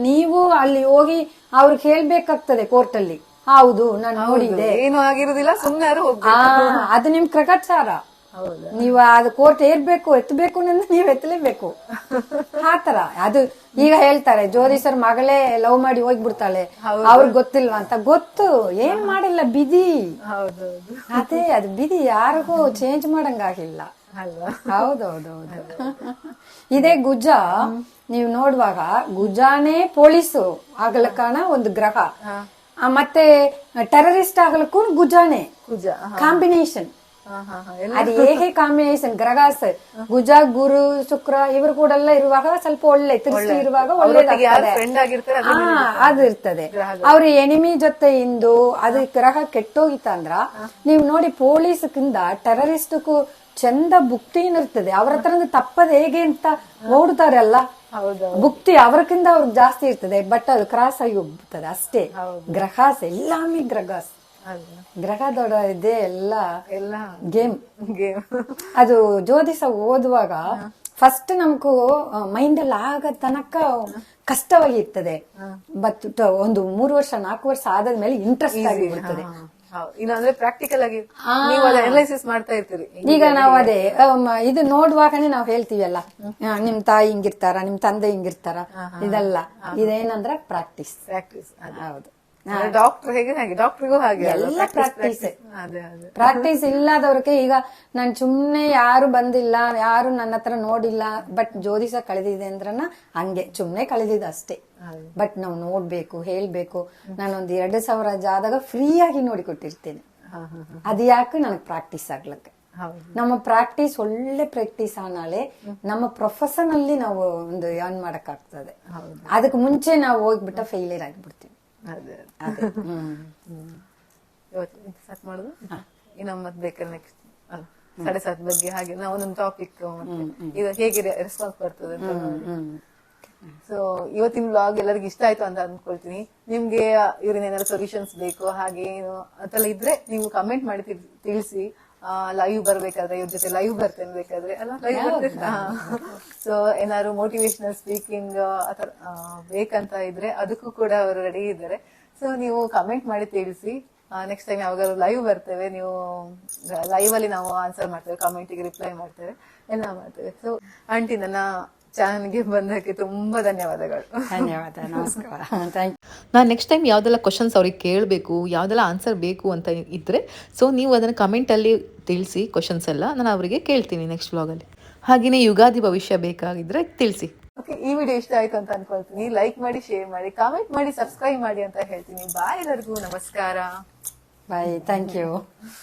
ನೀವು ಅಲ್ಲಿ ಹೋಗಿ ಅವ್ರಿಗೆ ಹೇಳ್ಬೇಕಾಗ್ತದೆ ಕೋರ್ಟ್ ಅಲ್ಲಿ, ಹೌದು ನಾನು ನೋಡಿದೆ. ಏನು ಆಗಿರುದಿಲ್ಲ, ಸುಮ್ನೆ ಯಾರು ಹೋಗ್ಬೇಕು. ಅದು ನಿಮ್ ಕ್ರಕಾಚಾರ. ಹೌದಾ? ನೀವು ಅದು ಕೋರ್ಟ್ ಏರ್ಬೇಕು ಎತ್ತಬೇಕು ಅಂದ್ರೆ ನೀವ್ ಎತ್ತಲೇಬೇಕು. ಆತರ ಅದು ಈಗ ಹೇಳ್ತಾರೆ ಜ್ಯೋತಿಷರ್ ಮಗಳೇ ಲವ್ ಮಾಡಿ ಹೋಗ್ಬಿಡ್ತಾಳೆ, ಅವ್ರಿಗೆ ಗೊತ್ತಿಲ್ವಾ ಅಂತ. ಗೊತ್ತು, ಏನ್ ಮಾಡಿಲ್ಲ, ಬಿಧಿ. ಹೌದೌದು, ಅದೇ ಅದು ಬಿಧಿ, ಯಾರಿಗೂ ಚೇಂಜ್ ಮಾಡಂಗಾಗಿಲ್ಲ ಅಲ್ವಾ? ಹೌದೌದೌದು. ಇದೇ ಗುಜ ನೀವು ನೋಡುವಾಗ ಗುಜಾನೇ ಪೊಲೀಸು ಆಗ್ಲಕ್ಕನ ಒಂದು ಗ್ರಹ, ಮತ್ತೆ ಟೆರರಿಸ್ಟ್ ಆಗ್ಲಕ್ಕೂ ಗುಜಾನೇ ಕುಜ. ಕಾಂಬಿನೇಷನ್. ಅದು ಹೇಗೆ ಕಾಂಬಿನೇಷನ್ ಗ್ರಹಾಸ್ ಗುಜ ಗುರು ಶುಕ್ರ ಇವರು ಕೂಡ ಇರುವಾಗ ಸ್ವಲ್ಪ ಒಳ್ಳೆ ತಿರುಗಿ ಇರುವಾಗ ಒಳ್ಳೇದಾಗ್ತದೆ. ಅದು ಇರ್ತದೆ. ಅವ್ರ ಎನಿಮಿ ಜೊತೆ ಇಂದು ಅದು ಗ್ರಹ ಕೆಟ್ಟೋಗಿತ್ತಂದ್ರ ನೀವ್ ನೋಡಿ ಪೊಲೀಸ್ಕಿಂದ ಟೆರರಿಸ್ಟ್ಗೂ ಚಂದ ಭುಕ್ತಿ ಇರ್ತದೆ. ಅವ್ರ ಹತ್ರ ತಪ್ಪದ ಹೇಗೆ ಅಂತ ನೋಡ್ತಾರೆ ಅಲ್ಲ, ಭುಕ್ತಿ ಅವ್ರಕ್ಕಿಂತ ಅವ್ರಿಗೆ ಜಾಸ್ತಿ ಇರ್ತದೆ. ಬಟ್ ಅದು ಕ್ರಾಸ್ ಆಗಿ ಹೋಗ್ತದೆ ಅಷ್ಟೇ. ಗ್ರಹಾಸ್ ಎಲ್ಲಾಮಿ ಗ್ರಹಾಸ್, ಗ್ರಹ ದೊಡ್ಡ ಇದೆ, ಎಲ್ಲ ಗೇಮ್. ಅದು ಜ್ಯೋತಿಷ ಓದುವಾಗ ಫಸ್ಟ್ ನಮ್ಗೂ ಮೈಂಡ್ ಅಲ್ಲಿ ಆಗ ತನಕ ಕಷ್ಟವಾಗಿರ್ತದೆ. ಬಟ್ ಒಂದು 3 ವರ್ಷ 4 ವರ್ಷ ಆದ್ಮೇಲೆ ಇಂಟ್ರೆಸ್ಟ್ ಆಗಿಬಿಡ್ತದೆ. ಇಲ್ಲಾಂದ್ರೆ ಪ್ರಾಕ್ಟಿಕಲ್ ಆಗಿ ನೀವು ಅನಲೈಸಿಸ್ ಮಾಡ್ತಾ ಇರ್ತೀರಿ. ಈಗ ನಾವು ಅದೇ ಇದು ನೋಡುವಾಗನೇ ನಾವ್ ಹೇಳ್ತೀವಲ್ಲ, ನಿಮ್ ತಾಯಿ ಹಿಂಗಿರ್ತಾರ, ನಿಮ್ ತಂದೆ ಹಿಂಗಿರ್ತಾರ, ಇದೆಲ್ಲ ಇದೇನಂದ್ರೆ ಪ್ರಾಕ್ಟೀಸ್. ಹೌದು. ಡಾಕ್ಟರ್ ಹೇಗೆ ಹಾಗೆ, ಡಾಕ್ಟರ್ಗೂ ಹಾಗೆ ಎಲ್ಲ ಪ್ರಾಕ್ಟೀಸ್. ಪ್ರಾಕ್ಟೀಸ್ ಇಲ್ಲದವ್ರಿಗೆ ಈಗ ನಾನ್ ಸುಮ್ನೆ ಯಾರು ಬಂದಿಲ್ಲ, ಯಾರು ನನ್ನ ಹತ್ರ ನೋಡಿಲ್ಲ, ಬಟ್ ಜ್ಯೋತಿಷ ಕಳೆದಿದೆ ಅಂದ್ರನ ಹಂಗೆ ಸುಮ್ನೆ ಕಳೆದಿದೆ ಅಷ್ಟೇ. ಬಟ್ ನಾವು ನೋಡ್ಬೇಕು, ಹೇಳ್ಬೇಕು. ನಾನೊಂದ್ 2,000 ಜಾದಾಗ ಫ್ರೀ ಆಗಿ ನೋಡಿಕೊಟ್ಟಿರ್ತೇನೆ. ಅದು ಯಾಕೆ ನನಗೆ ಪ್ರಾಕ್ಟೀಸ್ ಆಗ್ಲಕ್ಕೆ. ನಮ್ಮ ಪ್ರಾಕ್ಟೀಸ್ ಒಳ್ಳೆ ಪ್ರಾಕ್ಟೀಸ್ ಆನಾಲೆ ನಮ್ಮ ಪ್ರೊಫೆಷನ್ ಅಲ್ಲಿ ನಾವು ಒಂದು ಏನ್ ಮಾಡಕ್ ಆಗ್ತದೆ. ಅದಕ್ಕೆ ಮುಂಚೆ ನಾವು ಹೋಗ್ಬಿಟ್ಟ ಫೇಲಿಯರ್ ಆಗಿಬಿಡ್ತೀವಿ. ಸಾಕ್ ಮಾಡುದು. ಇನ್ನು ಮತ್ತೆ ಬೇಕಾದ್ರೆ ನೆಕ್ಸ್ಟ್ 7:30 ಬಗ್ಗೆ ಹಾಗೆ ನಾವು ಒಂದೊಂದು ಟಾಪಿಕ್ ಇದು ಹೇಗೆ ರೆಸ್ಪಾನ್ಸ್ ಬರ್ತದೆ ಅಂತ ನೋಡಿ. ಸೊ ಇವತ್ತಿನ ಬ್ಲಾಗ್ ಎಲ್ಲರಿಗೂ ಇಷ್ಟ ಆಯ್ತು ಅಂತ ಅನ್ಕೊಳ್ತೀನಿ. ನಿಮ್ಗೆ ಇವ್ರಿನ ಏನಾದ್ರು ಸೊಲ್ಯೂಷನ್ಸ್ ಬೇಕು ಹಾಗೆ ಏನು ಅಂತೆಲ್ಲ ಇದ್ರೆ ನೀವು ಕಮೆಂಟ್ ಮಾಡಿ ತಿಳಿಸಿ. ಲೈವ್ ಬರ್ಬೇಕಾದ್ರೆ ಇವ್ರ ಜೊತೆ ಲೈವ್ ಬರ್ತೇನೆ ಬೇಕಾದ್ರೆ ಅಲ್ಲ, ಲೈವ್ ಬರ್ತೇನೆ. ಸೊ ಏನಾದ್ರು ಮೋಟಿವೇಶನಲ್ ಸ್ಪೀಕಿಂಗ್ ಆತರ ಬೇಕಂತ ಇದ್ರೆ ಅದಕ್ಕೂ ಕೂಡ ಅವರು ರೆಡಿ ಇದ್ದಾರೆ. ಸೊ ನೀವು ಕಮೆಂಟ್ ಮಾಡಿ ತಿಳಿಸಿ. ನೆಕ್ಸ್ಟ್ ಟೈಮ್ ಯಾವಾಗಾದ್ರು ಲೈವ್ ಬರ್ತೇವೆ, ನೀವು ಲೈವ್ ಅಲ್ಲಿ ನಾವು ಆನ್ಸರ್ ಮಾಡ್ತೇವೆ, ಕಮೆಂಟಿಗೆ ರಿಪ್ಲೈ ಮಾಡ್ತೇವೆ, ಎಲ್ಲ ಮಾಡ್ತೇವೆ. ಸೊ ಆಂಟಿ, ನನ್ನ ಚಾನಲ್ಗೆ ಬಂದಕ್ಕೆ ತುಂಬಾ ಧನ್ಯವಾದಗಳು. ಧನ್ಯವಾದ, ನಮಸ್ಕಾರ. ನಾನು ನೆಕ್ಸ್ಟ್ ಟೈಮ್ ಯಾವುದೆಲ್ಲ ಕ್ವಶನ್ಸ್ ಅವ್ರಿಗೆ ಕೇಳಬೇಕು, ಯಾವುದೆಲ್ಲ ಆನ್ಸರ್ ಬೇಕು ಅಂತ ಇದ್ದರೆ ಸೊ ನೀವು ಅದನ್ನು ಕಮೆಂಟಲ್ಲಿ ತಿಳಿಸಿ. ಕ್ವಶನ್ಸ್ ಎಲ್ಲ ನಾನು ಅವರಿಗೆ ಕೇಳ್ತೀನಿ ನೆಕ್ಸ್ಟ್ ವ್ಲಾಗಲ್ಲಿ. ಹಾಗೆಯೇ ಯುಗಾದಿ ಭವಿಷ್ಯ ಬೇಕಾಗಿದ್ದರೆ ತಿಳಿಸಿ. ಓಕೆ, ಈ ವಿಡಿಯೋ ಇಷ್ಟ ಆಯ್ತು ಅಂತ ಅನ್ಕೊಳ್ತೀನಿ. ಲೈಕ್ ಮಾಡಿ, ಶೇರ್ ಮಾಡಿ, ಕಾಮೆಂಟ್ ಮಾಡಿ, ಸಬ್ಸ್ಕ್ರೈಬ್ ಮಾಡಿ ಅಂತ ಹೇಳ್ತೀನಿ. ಬಾಯ್ ಎಲ್ಲರಿಗೂ, ನಮಸ್ಕಾರ. ಬಾಯ್, ಥ್ಯಾಂಕ್ ಯು.